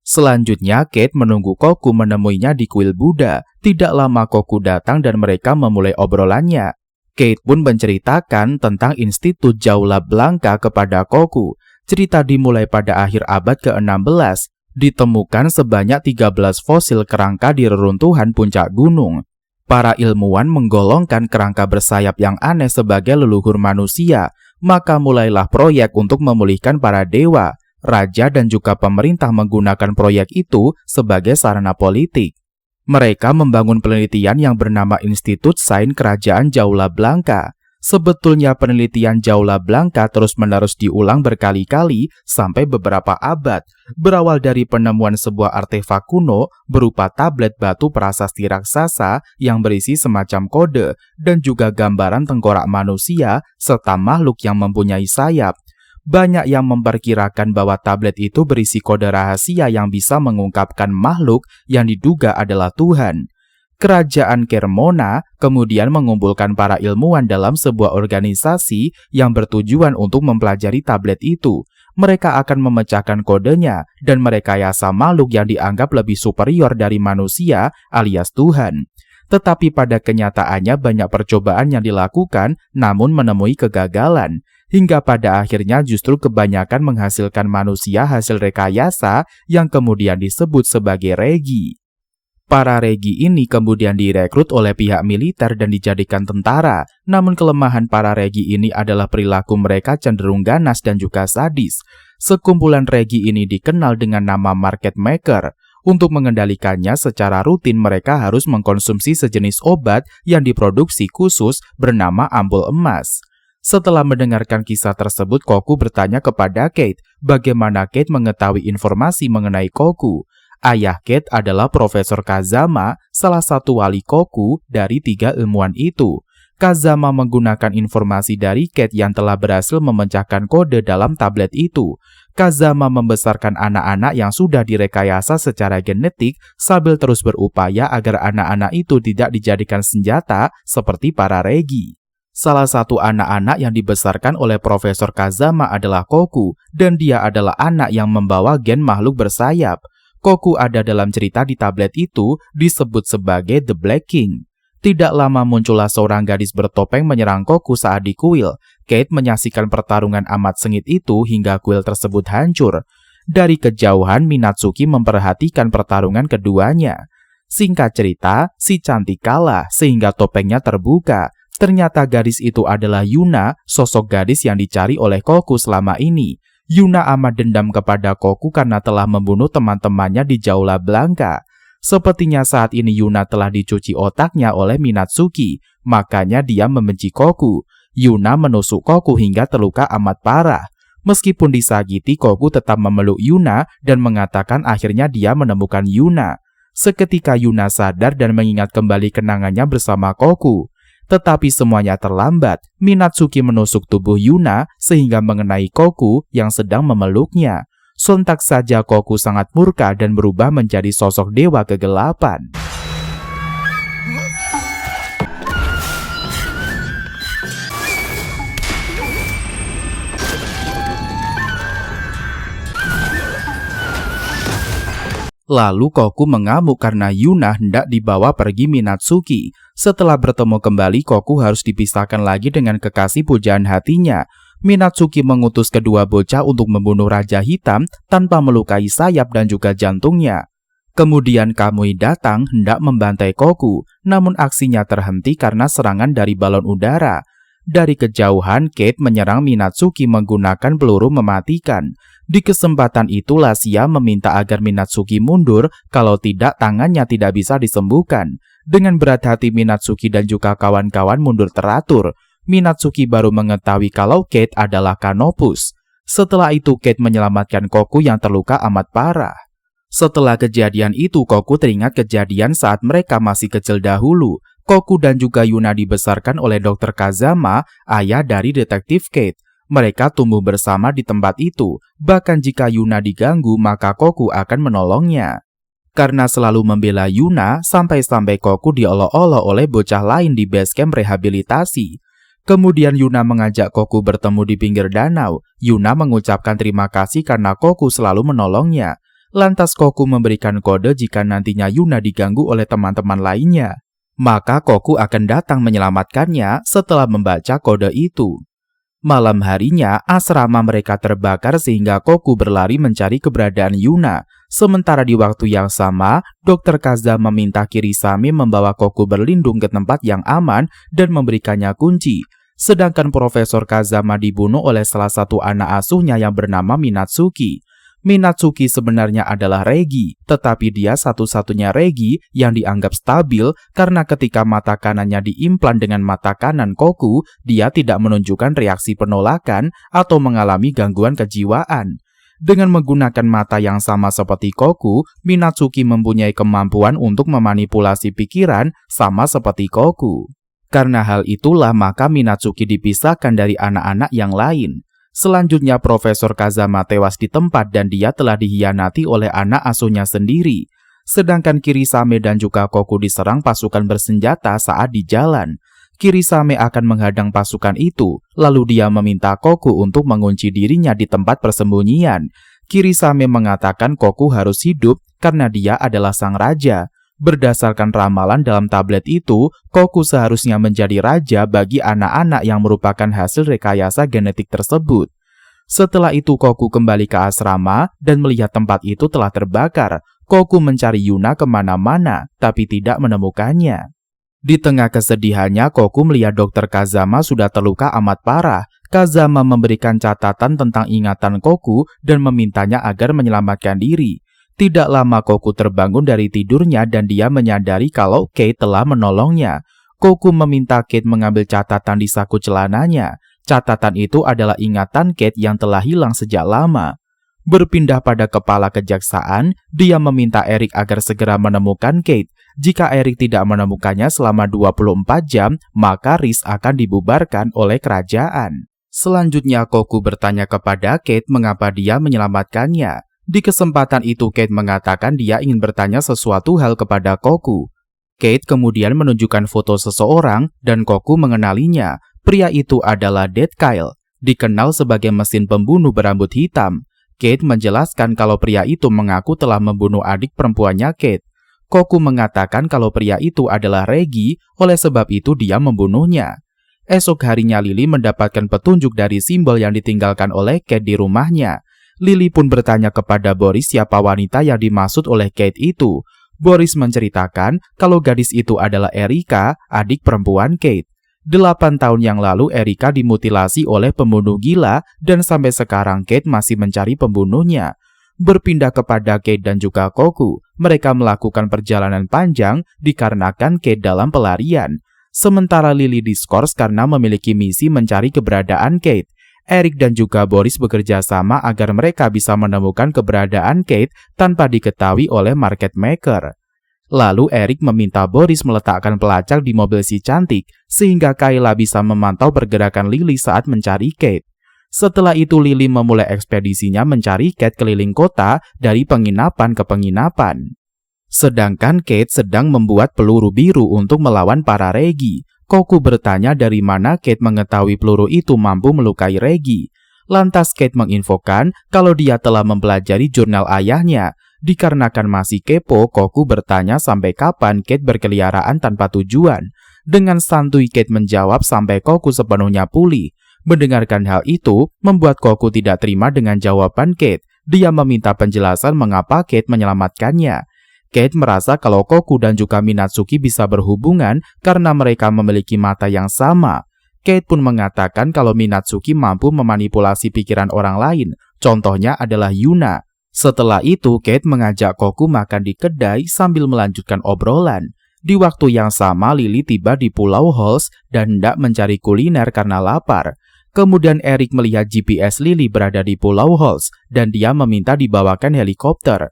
Selanjutnya, Kate menunggu Koku menemuinya di kuil Buddha. Tidak lama Koku datang dan mereka memulai obrolannya. Kate pun menceritakan tentang Institut Jaula Blanca kepada Koku. Cerita dimulai pada akhir abad ke-16. Ditemukan sebanyak 13 fosil kerangka di reruntuhan puncak gunung. Para ilmuwan menggolongkan kerangka bersayap yang aneh sebagai leluhur manusia. Maka mulailah proyek untuk memulihkan para dewa. Raja dan juga pemerintah menggunakan proyek itu sebagai sarana politik. Mereka membangun penelitian yang bernama Institut Sains Kerajaan Jaula Blanca. Sebetulnya penelitian Jaula Blanca terus-menerus diulang berkali-kali sampai beberapa abad. Berawal dari penemuan sebuah artefak kuno berupa tablet batu prasasti raksasa yang berisi semacam kode dan juga gambaran tengkorak manusia serta makhluk yang mempunyai sayap. Banyak yang memperkirakan bahwa tablet itu berisi kode rahasia yang bisa mengungkapkan makhluk yang diduga adalah Tuhan. Kerajaan Kermona kemudian mengumpulkan para ilmuwan dalam sebuah organisasi yang bertujuan untuk mempelajari tablet itu. Mereka akan memecahkan kodenya dan merekayasa makhluk yang dianggap lebih superior dari manusia alias Tuhan. Tetapi pada kenyataannya banyak percobaan yang dilakukan namun menemui kegagalan. Hingga pada akhirnya justru kebanyakan menghasilkan manusia hasil rekayasa yang kemudian disebut sebagai regi. Para regi ini kemudian direkrut oleh pihak militer dan dijadikan tentara. Namun kelemahan para regi ini adalah perilaku mereka cenderung ganas dan juga sadis. Sekumpulan regi ini dikenal dengan nama market maker. Untuk mengendalikannya secara rutin mereka harus mengkonsumsi sejenis obat yang diproduksi khusus bernama ampul emas. Setelah mendengarkan kisah tersebut, Koku bertanya kepada Kate, bagaimana Kate mengetahui informasi mengenai Koku. Ayah Kate adalah Profesor Kazama, salah satu wali Koku dari 3 ilmuwan itu. Kazama menggunakan informasi dari Kate yang telah berhasil memecahkan kode dalam tablet itu. Kazama membesarkan anak-anak yang sudah direkayasa secara genetik sambil terus berupaya agar anak-anak itu tidak dijadikan senjata seperti para regi. Salah satu anak-anak yang dibesarkan oleh Profesor Kazama adalah Koku, dan dia adalah anak yang membawa gen makhluk bersayap. Koku ada dalam cerita di tablet itu disebut sebagai The Black King. Tidak lama muncullah seorang gadis bertopeng menyerang Koku saat di kuil. Kate menyaksikan pertarungan amat sengit itu hingga kuil tersebut hancur. Dari kejauhan, Minatsuki memperhatikan pertarungan keduanya. Singkat cerita, si cantik kalah sehingga topengnya terbuka. Ternyata gadis itu adalah Yuna, sosok gadis yang dicari oleh Koku selama ini. Yuna amat dendam kepada Koku karena telah membunuh teman-temannya di Jaula Blanka. Sepertinya saat ini Yuna telah dicuci otaknya oleh Minatsuki, makanya dia membenci Koku. Yuna menusuk Koku hingga terluka amat parah. Meskipun disakiti, Koku tetap memeluk Yuna dan mengatakan akhirnya dia menemukan Yuna. Seketika Yuna sadar dan mengingat kembali kenangannya bersama Koku. Tetapi semuanya terlambat. Minatsuki menusuk tubuh Yuna sehingga mengenai Koku yang sedang memeluknya. Sontak saja Koku sangat murka dan berubah menjadi sosok dewa kegelapan. Lalu Koku mengamuk karena Yuna hendak dibawa pergi Minatsuki. Setelah bertemu kembali, Koku harus dipisahkan lagi dengan kekasih pujaan hatinya. Minatsuki mengutus kedua bocah untuk membunuh Raja Hitam tanpa melukai sayap dan juga jantungnya. Kemudian Kamui datang hendak membantai Koku, namun aksinya terhenti karena serangan dari balon udara. Dari kejauhan, Kate menyerang Minatsuki menggunakan peluru mematikan. Di kesempatan itu Lasya meminta agar Minatsuki mundur, kalau tidak tangannya tidak bisa disembuhkan. Dengan berat hati Minatsuki dan juga kawan-kawan mundur teratur. Minatsuki baru mengetahui kalau Kate adalah Kanopus. Setelah itu Kate menyelamatkan Koku yang terluka amat parah. Setelah kejadian itu Koku teringat kejadian saat mereka masih kecil dahulu. Koku dan juga Yuna dibesarkan oleh Dr. Kazama, ayah dari detektif Kate. Mereka tumbuh bersama di tempat itu, bahkan jika Yuna diganggu maka Koku akan menolongnya. Karena selalu membela Yuna, sampai-sampai Koku diolok-olok oleh bocah lain di basecamp rehabilitasi. Kemudian Yuna mengajak Koku bertemu di pinggir danau. Yuna mengucapkan terima kasih karena Koku selalu menolongnya. Lantas Koku memberikan kode jika nantinya Yuna diganggu oleh teman-teman lainnya, maka Koku akan datang menyelamatkannya setelah membaca kode itu. Malam harinya, asrama mereka terbakar sehingga Koku berlari mencari keberadaan Yuna. Sementara di waktu yang sama, Dr. Kazama meminta Kirisame membawa Koku berlindung ke tempat yang aman dan memberikannya kunci. Sedangkan Profesor Kazama dibunuh oleh salah satu anak asuhnya yang bernama Minatsuki. Minatsuki sebenarnya adalah regi, tetapi dia satu-satunya regi yang dianggap stabil karena ketika mata kanannya diimplan dengan mata kanan Koku, dia tidak menunjukkan reaksi penolakan atau mengalami gangguan kejiwaan. Dengan menggunakan mata yang sama seperti Koku, Minatsuki mempunyai kemampuan untuk memanipulasi pikiran sama seperti Koku. Karena hal itulah maka Minatsuki dipisahkan dari anak-anak yang lain. Selanjutnya Profesor Kazama tewas di tempat dan dia telah dihianati oleh anak asuhnya sendiri. Sedangkan Kirisame dan juga Koku diserang pasukan bersenjata saat di jalan. Kirisame akan menghadang pasukan itu, lalu dia meminta Koku untuk mengunci dirinya di tempat persembunyian. Kirisame mengatakan Koku harus hidup karena dia adalah sang raja. Berdasarkan ramalan dalam tablet itu, Koku seharusnya menjadi raja bagi anak-anak yang merupakan hasil rekayasa genetik tersebut. Setelah itu Koku kembali ke asrama dan melihat tempat itu telah terbakar. Koku mencari Yuna kemana-mana, tapi tidak menemukannya. Di tengah kesedihannya, Koku melihat Dr. Kazama sudah terluka amat parah. Kazama memberikan catatan tentang ingatan Koku dan memintanya agar menyelamatkan diri. Tidak lama Koku terbangun dari tidurnya dan dia menyadari kalau Kate telah menolongnya. Koku meminta Kate mengambil catatan di saku celananya. Catatan itu adalah ingatan Kate yang telah hilang sejak lama. Berpindah pada kepala kejaksaan, dia meminta Eric agar segera menemukan Kate. Jika Eric tidak menemukannya selama 24 jam, maka Riz akan dibubarkan oleh kerajaan. Selanjutnya Koku bertanya kepada Kate mengapa dia menyelamatkannya. Di kesempatan itu Kate mengatakan dia ingin bertanya sesuatu hal kepada Koku. Kate kemudian menunjukkan foto seseorang dan Koku mengenalinya. Pria itu adalah Dead Kyle, dikenal sebagai mesin pembunuh berambut hitam. Kate menjelaskan kalau pria itu mengaku telah membunuh adik perempuannya Kate. Koku mengatakan kalau pria itu adalah Reggie, oleh sebab itu dia membunuhnya. Esok harinya Lily mendapatkan petunjuk dari simbol yang ditinggalkan oleh Kate di rumahnya. Lily pun bertanya kepada Boris siapa wanita yang dimaksud oleh Kate itu. Boris menceritakan kalau gadis itu adalah Erika, adik perempuan Kate. 8 tahun yang lalu Erika dimutilasi oleh pembunuh gila dan sampai sekarang Kate masih mencari pembunuhnya. Berpindah kepada Kate dan juga Koku, mereka melakukan perjalanan panjang dikarenakan Kate dalam pelarian. Sementara Lily diskors karena memiliki misi mencari keberadaan Kate. Eric dan juga Boris bekerja sama agar mereka bisa menemukan keberadaan Kate tanpa diketahui oleh market maker. Lalu Eric meminta Boris meletakkan pelacak di mobil si cantik, sehingga Kayla bisa memantau pergerakan Lily saat mencari Kate. Setelah itu Lily memulai ekspedisinya mencari Kate keliling kota dari penginapan ke penginapan. Sedangkan Kate sedang membuat peluru biru untuk melawan para Reggie. Koku bertanya dari mana Kate mengetahui peluru itu mampu melukai Reggie. Lantas Kate menginfokan kalau dia telah mempelajari jurnal ayahnya. Dikarenakan masih kepo, Koku bertanya sampai kapan Kate berkeliaran tanpa tujuan. Dengan santuy Kate menjawab sampai Koku sepenuhnya pulih. Mendengarkan hal itu, membuat Koku tidak terima dengan jawaban Kate. Dia meminta penjelasan mengapa Kate menyelamatkannya. Kate merasa kalau Koku dan juga Minatsuki bisa berhubungan karena mereka memiliki mata yang sama. Kate pun mengatakan kalau Minatsuki mampu memanipulasi pikiran orang lain. Contohnya adalah Yuna. Setelah itu, Kate mengajak Koku makan di kedai sambil melanjutkan obrolan. Di waktu yang sama, Lily tiba di Pulau Halls dan hendak mencari kuliner karena lapar. Kemudian Eric melihat GPS Lily berada di Pulau Halls dan dia meminta dibawakan helikopter.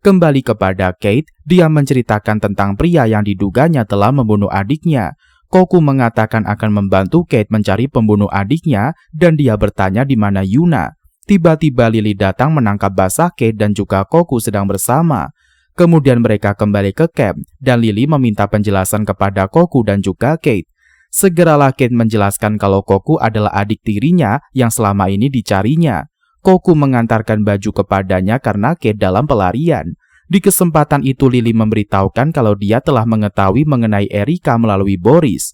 Kembali kepada Kate, dia menceritakan tentang pria yang diduganya telah membunuh adiknya. Koku mengatakan akan membantu Kate mencari pembunuh adiknya dan dia bertanya di mana Yuna. Tiba-tiba Lily datang menangkap basah Kate dan juga Koku sedang bersama. Kemudian mereka kembali ke camp dan Lily meminta penjelasan kepada Koku dan juga Kate. Segeralah Kate menjelaskan kalau Koku adalah adik tirinya yang selama ini dicarinya. Koku mengantarkan baju kepadanya karena Kate dalam pelarian. Di kesempatan itu Lily memberitahukan kalau dia telah mengetahui mengenai Erika melalui Boris.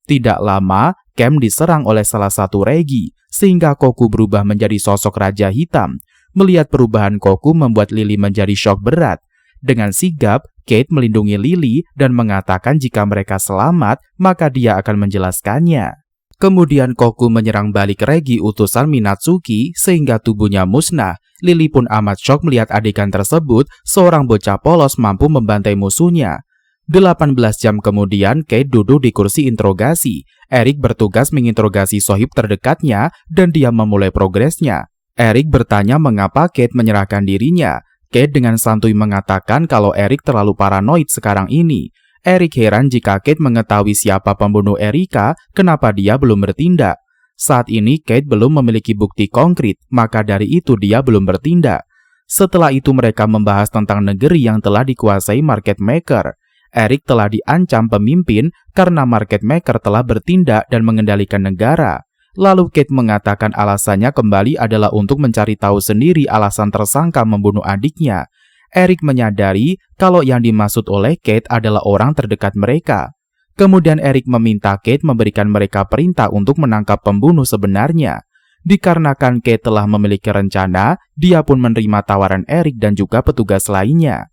Tidak lama, camp diserang oleh salah satu Reggie, sehingga Koku berubah menjadi sosok Raja Hitam. Melihat perubahan Koku membuat Lily menjadi syok berat. Dengan sigap, Kate melindungi Lily dan mengatakan jika mereka selamat, maka dia akan menjelaskannya. Kemudian Koku menyerang balik Reggie utusan Minatsuki sehingga tubuhnya musnah. Lily pun amat syok melihat adegan tersebut, seorang bocah polos mampu membantai musuhnya. 18 jam kemudian, Kate duduk di kursi interogasi. Eric bertugas menginterogasi sohib terdekatnya dan dia memulai progresnya. Eric bertanya mengapa Kate menyerahkan dirinya. Kate dengan santuy mengatakan kalau Eric terlalu paranoid sekarang ini. Eric heran jika Kate mengetahui siapa pembunuh Erika, kenapa dia belum bertindak. Saat ini Kate belum memiliki bukti konkret, maka dari itu dia belum bertindak. Setelah itu mereka membahas tentang negeri yang telah dikuasai market maker. Eric telah diancam pemimpin karena market maker telah bertindak dan mengendalikan negara. Lalu Kate mengatakan alasannya kembali adalah untuk mencari tahu sendiri alasan tersangka membunuh adiknya. Eric menyadari kalau yang dimaksud oleh Kate adalah orang terdekat mereka. Kemudian Eric meminta Kate memberikan mereka perintah untuk menangkap pembunuh sebenarnya. Dikarenakan Kate telah memiliki rencana, dia pun menerima tawaran Eric dan juga petugas lainnya.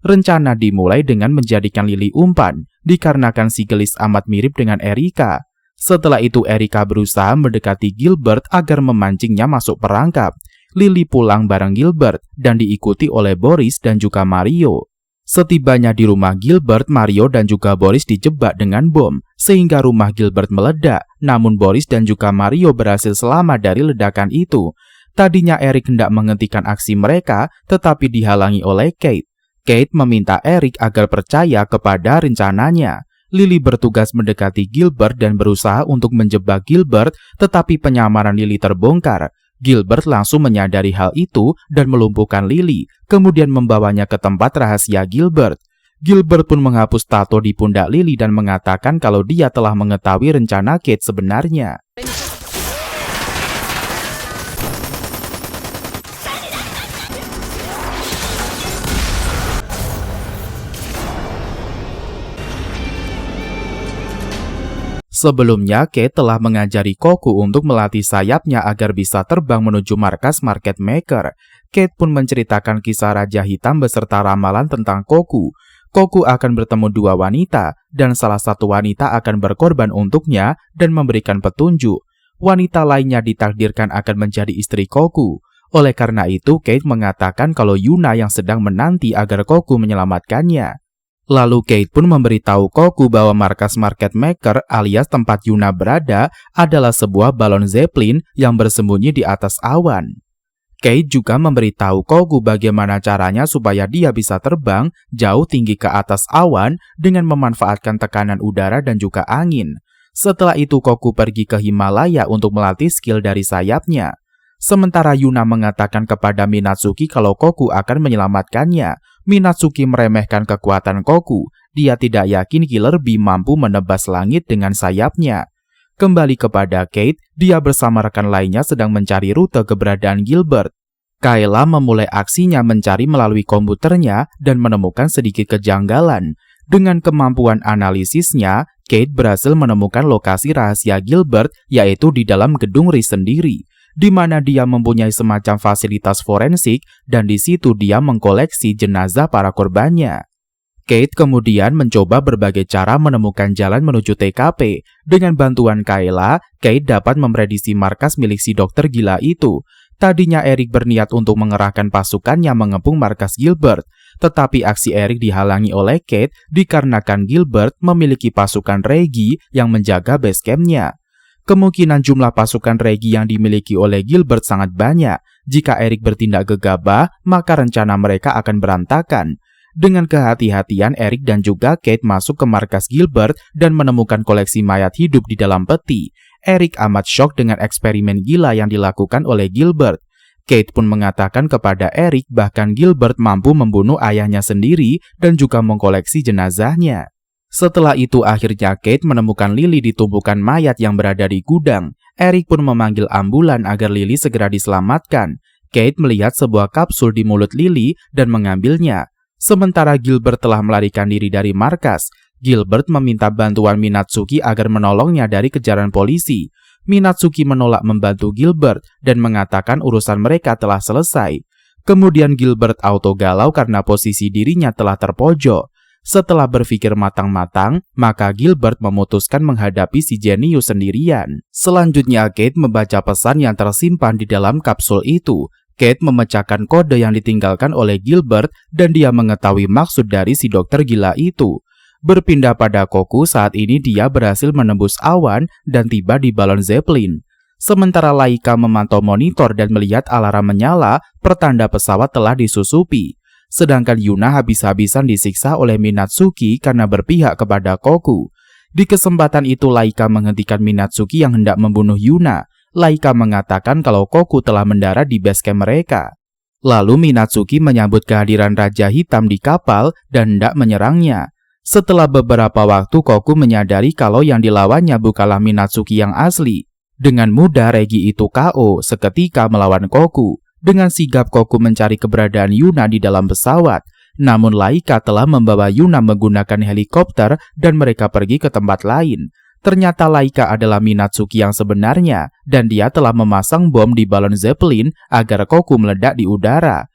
Rencana dimulai dengan menjadikan Lily umpan, dikarenakan si gelis amat mirip dengan Erika. Setelah itu Erika berusaha mendekati Gilbert agar memancingnya masuk perangkap. Lily pulang bareng Gilbert dan diikuti oleh Boris dan juga Mario. Setibanya di rumah Gilbert, Mario dan juga Boris dijebak dengan bom, sehingga rumah Gilbert meledak. Namun Boris dan juga Mario berhasil selamat dari ledakan itu. Tadinya Eric hendak menghentikan aksi mereka, tetapi dihalangi oleh Kate. Kate meminta Eric agar percaya kepada rencananya. Lily bertugas mendekati Gilbert dan berusaha untuk menjebak Gilbert, tetapi penyamaran Lily terbongkar. Gilbert langsung menyadari hal itu dan melumpuhkan Lily, kemudian membawanya ke tempat rahasia Gilbert. Gilbert pun menghapus tato di pundak Lily dan mengatakan kalau dia telah mengetahui rencana Kate sebenarnya. Sebelumnya, Kate telah mengajari Koku untuk melatih sayapnya agar bisa terbang menuju markas Market Maker. Kate pun menceritakan kisah Raja Hitam beserta ramalan tentang Koku. Koku akan bertemu dua wanita, dan salah satu wanita akan berkorban untuknya dan memberikan petunjuk. Wanita lainnya ditakdirkan akan menjadi istri Koku. Oleh karena itu, Kate mengatakan kalau Yuna yang sedang menanti agar Koku menyelamatkannya. Lalu Kate pun memberitahu Koku bahwa markas Market Maker alias tempat Yuna berada adalah sebuah balon Zeppelin yang bersembunyi di atas awan. Kate juga memberitahu Koku bagaimana caranya supaya dia bisa terbang jauh tinggi ke atas awan dengan memanfaatkan tekanan udara dan juga angin. Setelah itu Koku pergi ke Himalaya untuk melatih skill dari sayapnya. Sementara Yuna mengatakan kepada Minatsuki kalau Koku akan menyelamatkannya. Minatsuki meremehkan kekuatan Koku. Dia tidak yakin Killer Bee mampu menebas langit dengan sayapnya. Kembali kepada Kate, dia bersama rekan lainnya sedang mencari rute keberadaan Gilbert. Kayla memulai aksinya mencari melalui komputernya dan menemukan sedikit kejanggalan. Dengan kemampuan analisisnya, Kate berhasil menemukan lokasi rahasia Gilbert, yaitu di dalam gedung RIS sendiri, di mana dia mempunyai semacam fasilitas forensik dan di situ dia mengkoleksi jenazah para korbannya. Kate kemudian mencoba berbagai cara menemukan jalan menuju TKP. Dengan bantuan Kayla, Kate dapat memprediksi markas milik si dokter gila itu. Tadinya Eric berniat untuk mengerahkan pasukannya mengepung markas Gilbert, tetapi aksi Eric dihalangi oleh Kate dikarenakan Gilbert memiliki pasukan Regi yang menjaga base camp-nya. Kemungkinan jumlah pasukan Regi yang dimiliki oleh Gilbert sangat banyak. Jika Eric bertindak gegabah, maka rencana mereka akan berantakan. Dengan kehati-hatian, Eric dan juga Kate masuk ke markas Gilbert dan menemukan koleksi mayat hidup di dalam peti. Eric amat shock dengan eksperimen gila yang dilakukan oleh Gilbert. Kate pun mengatakan kepada Eric bahkan Gilbert mampu membunuh ayahnya sendiri dan juga mengkoleksi jenazahnya. Setelah itu akhirnya Kate menemukan Lily di tumpukan mayat yang berada di gudang. Eric pun memanggil ambulan agar Lily segera diselamatkan. Kate melihat sebuah kapsul di mulut Lily dan mengambilnya. Sementara Gilbert telah melarikan diri dari markas. Gilbert meminta bantuan Minatsuki agar menolongnya dari kejaran polisi. Minatsuki menolak membantu Gilbert dan mengatakan urusan mereka telah selesai. Kemudian Gilbert auto galau karena posisi dirinya telah terpojok. Setelah berpikir matang-matang, maka Gilbert memutuskan menghadapi si jenius sendirian. Selanjutnya Kate membaca pesan yang tersimpan di dalam kapsul itu. Kate memecahkan kode yang ditinggalkan oleh Gilbert dan dia mengetahui maksud dari si dokter gila itu. Berpindah pada Koku, saat ini dia berhasil menembus awan dan tiba di balon Zeppelin. Sementara Laika memantau monitor dan melihat alarm menyala, pertanda pesawat telah disusupi. Sedangkan Yuna habis-habisan disiksa oleh Minatsuki karena berpihak kepada Koku. Di kesempatan itu Laika menghentikan Minatsuki yang hendak membunuh Yuna. Laika mengatakan kalau Koku telah mendarat di base camp mereka. Lalu Minatsuki menyambut kehadiran Raja Hitam di kapal dan hendak menyerangnya. Setelah beberapa waktu Koku menyadari kalau yang dilawannya bukanlah Minatsuki yang asli. Dengan mudah Regi itu KO seketika melawan Koku. Dengan sigap Koku mencari keberadaan Yuna di dalam pesawat. Namun Laika telah membawa Yuna menggunakan helikopter dan mereka pergi ke tempat lain. Ternyata Laika adalah Minatsuki yang sebenarnya dan dia telah memasang bom di balon Zeppelin agar Koku meledak di udara.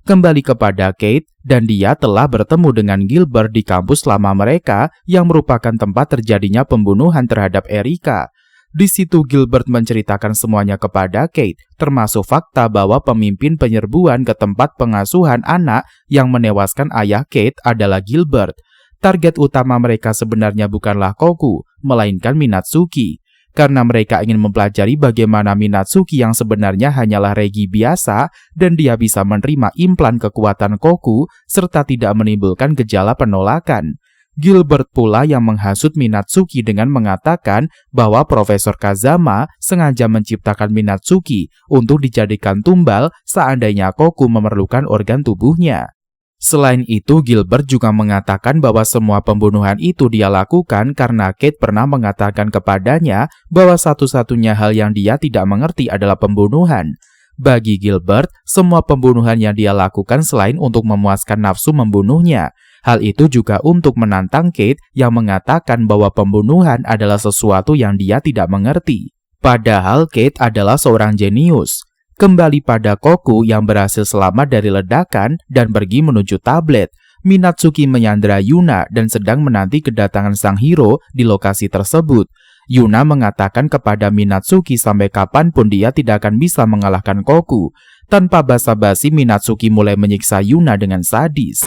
Kembali kepada Kate dan dia telah bertemu dengan Gilbert di kampus lama mereka yang merupakan tempat terjadinya pembunuhan terhadap Erika. Di situ Gilbert menceritakan semuanya kepada Kate, termasuk fakta bahwa pemimpin penyerbuan ke tempat pengasuhan anak yang menewaskan ayah Kate adalah Gilbert. Target utama mereka sebenarnya bukanlah Koku, melainkan Minatsuki. Karena mereka ingin mempelajari bagaimana Minatsuki yang sebenarnya hanyalah regi biasa dan dia bisa menerima implan kekuatan Koku serta tidak menimbulkan gejala penolakan. Gilbert pula yang menghasut Minatsuki dengan mengatakan bahwa Profesor Kazama sengaja menciptakan Minatsuki untuk dijadikan tumbal seandainya Koku memerlukan organ tubuhnya. Selain itu, Gilbert juga mengatakan bahwa semua pembunuhan itu dia lakukan karena Kate pernah mengatakan kepadanya bahwa satu-satunya hal yang dia tidak mengerti adalah pembunuhan. Bagi Gilbert, semua pembunuhan yang dia lakukan selain untuk memuaskan nafsu membunuhnya. Hal itu juga untuk menantang Kate yang mengatakan bahwa pembunuhan adalah sesuatu yang dia tidak mengerti. Padahal Kate adalah seorang jenius. Kembali pada Koku yang berhasil selamat dari ledakan dan pergi menuju tablet, Minatsuki menyandera Yuna dan sedang menanti kedatangan sang hero di lokasi tersebut. Yuna mengatakan kepada Minatsuki sampai kapanpun dia tidak akan bisa mengalahkan Koku. Tanpa basa-basi, Minatsuki mulai menyiksa Yuna dengan sadis.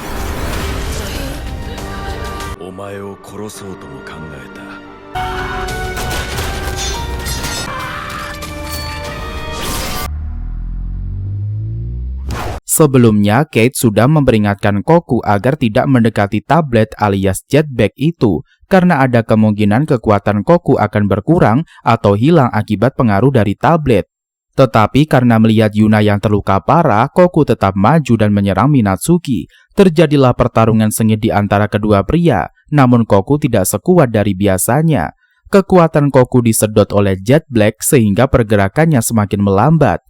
Sebelumnya, Kate sudah memperingatkan Koku agar tidak mendekati tablet alias jetpack itu karena ada kemungkinan kekuatan Koku akan berkurang atau hilang akibat pengaruh dari tablet. Tetapi karena melihat Yuna yang terluka parah, Koku tetap maju dan menyerang Minatsuki. Terjadilah pertarungan sengit di antara kedua pria, namun Koku tidak sekuat dari biasanya. Kekuatan Koku disedot oleh Jet Black sehingga pergerakannya semakin melambat.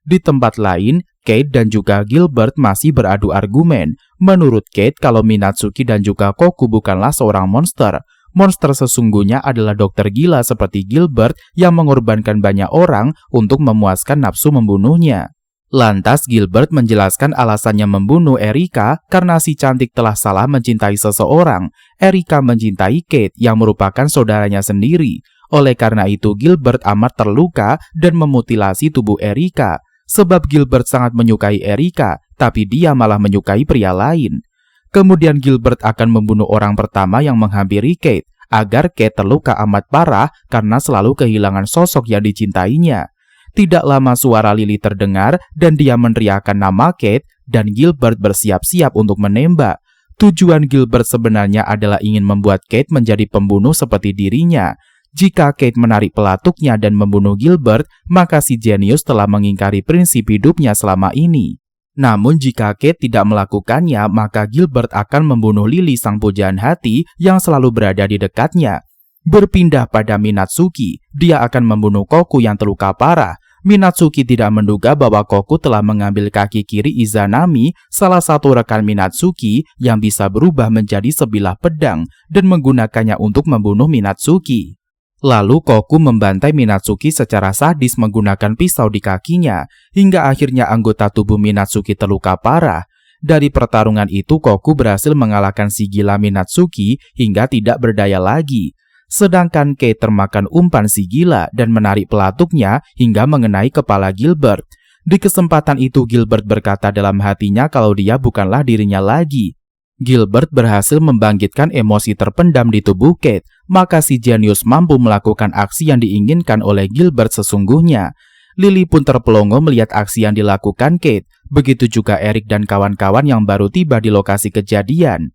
Di tempat lain, Kate dan juga Gilbert masih beradu argumen. Menurut Kate, kalau Minatsuki dan juga Koku bukanlah seorang monster. Monster sesungguhnya adalah dokter gila seperti Gilbert yang mengorbankan banyak orang untuk memuaskan nafsu membunuhnya. Lantas Gilbert menjelaskan alasannya membunuh Erika karena si cantik telah salah mencintai seseorang. Erika mencintai Kate yang merupakan saudaranya sendiri. Oleh karena itu Gilbert amat terluka dan memutilasi tubuh Erika. Sebab Gilbert sangat menyukai Erika, tapi dia malah menyukai pria lain. Kemudian Gilbert akan membunuh orang pertama yang menghampiri Kate, agar Kate terluka amat parah karena selalu kehilangan sosok yang dicintainya. Tidak lama suara Lily terdengar dan dia meneriakkan nama Kate dan Gilbert bersiap-siap untuk menembak. Tujuan Gilbert sebenarnya adalah ingin membuat Kate menjadi pembunuh seperti dirinya. Jika Kate menarik pelatuknya dan membunuh Gilbert, maka si jenius telah mengingkari prinsip hidupnya selama ini. Namun jika Kate tidak melakukannya, maka Gilbert akan membunuh Lily sang pujaan hati yang selalu berada di dekatnya. Berpindah pada Minatsuki, dia akan membunuh Koku yang terluka parah. Minatsuki tidak menduga bahwa Koku telah mengambil kaki kiri Izanami, salah satu rekan Minatsuki yang bisa berubah menjadi sebilah pedang dan menggunakannya untuk membunuh Minatsuki. Lalu Koku membantai Minatsuki secara sadis menggunakan pisau di kakinya, hingga akhirnya anggota tubuh Minatsuki terluka parah. Dari pertarungan itu Koku berhasil mengalahkan si gila Minatsuki hingga tidak berdaya lagi. Sedangkan Kate termakan umpan si gila dan menarik pelatuknya hingga mengenai kepala Gilbert. Di kesempatan itu Gilbert berkata dalam hatinya kalau dia bukanlah dirinya lagi. Gilbert berhasil membangkitkan emosi terpendam di tubuh Kate, maka si jenius mampu melakukan aksi yang diinginkan oleh Gilbert sesungguhnya. Lily pun terpelongo melihat aksi yang dilakukan Kate, begitu juga Eric dan kawan-kawan yang baru tiba di lokasi kejadian.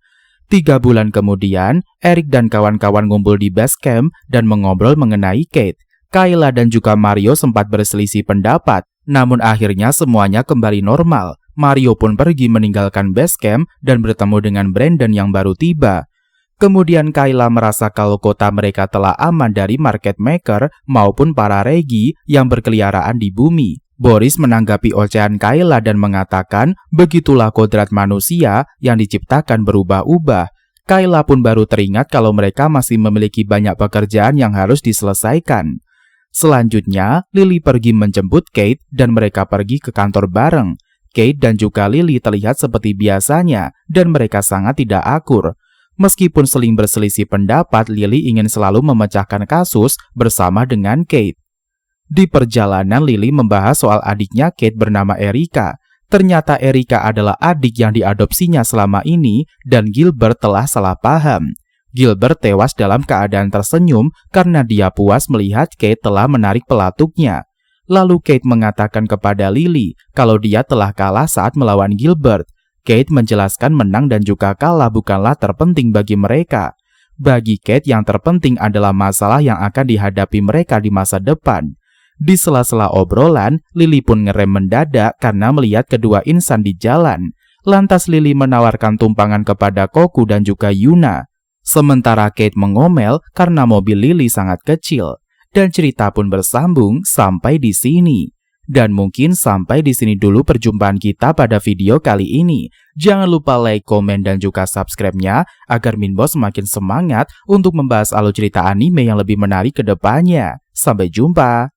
3 bulan kemudian, Eric dan kawan-kawan ngumpul di base camp dan mengobrol mengenai Kate. Kayla dan juga Mario sempat berselisih pendapat, namun akhirnya semuanya kembali normal. Mario pun pergi meninggalkan base camp dan bertemu dengan Brandon yang baru tiba. Kemudian Kayla merasa kalau kota mereka telah aman dari market maker maupun para regi yang berkeliaran di bumi. Boris menanggapi ocehan Kayla dan mengatakan begitulah kodrat manusia yang diciptakan berubah-ubah. Kayla pun baru teringat kalau mereka masih memiliki banyak pekerjaan yang harus diselesaikan. Selanjutnya, Lily pergi menjemput Kate dan mereka pergi ke kantor bareng. Kate dan juga Lily terlihat seperti biasanya dan mereka sangat tidak akur. Meskipun sering berselisih pendapat, Lily ingin selalu memecahkan kasus bersama dengan Kate. Di perjalanan, Lily membahas soal adiknya Kate bernama Erika. Ternyata Erika adalah adik yang diadopsinya selama ini dan Gilbert telah salah paham. Gilbert tewas dalam keadaan tersenyum karena dia puas melihat Kate telah menarik pelatuknya. Lalu Kate mengatakan kepada Lily kalau dia telah kalah saat melawan Gilbert. Kate menjelaskan menang dan juga kalah bukanlah terpenting bagi mereka. Bagi Kate yang terpenting adalah masalah yang akan dihadapi mereka di masa depan. Di sela-sela obrolan, Lily pun ngerem mendadak karena melihat kedua insan di jalan. Lantas Lily menawarkan tumpangan kepada Koku dan juga Yuna. Sementara Kate mengomel karena mobil Lily sangat kecil. Dan cerita pun bersambung sampai di sini. Dan mungkin sampai di sini dulu perjumpaan kita pada video kali ini. Jangan lupa like, komen, dan juga subscribe-nya agar Minbo semakin semangat untuk membahas alur cerita anime yang lebih menarik ke depannya. Sampai jumpa!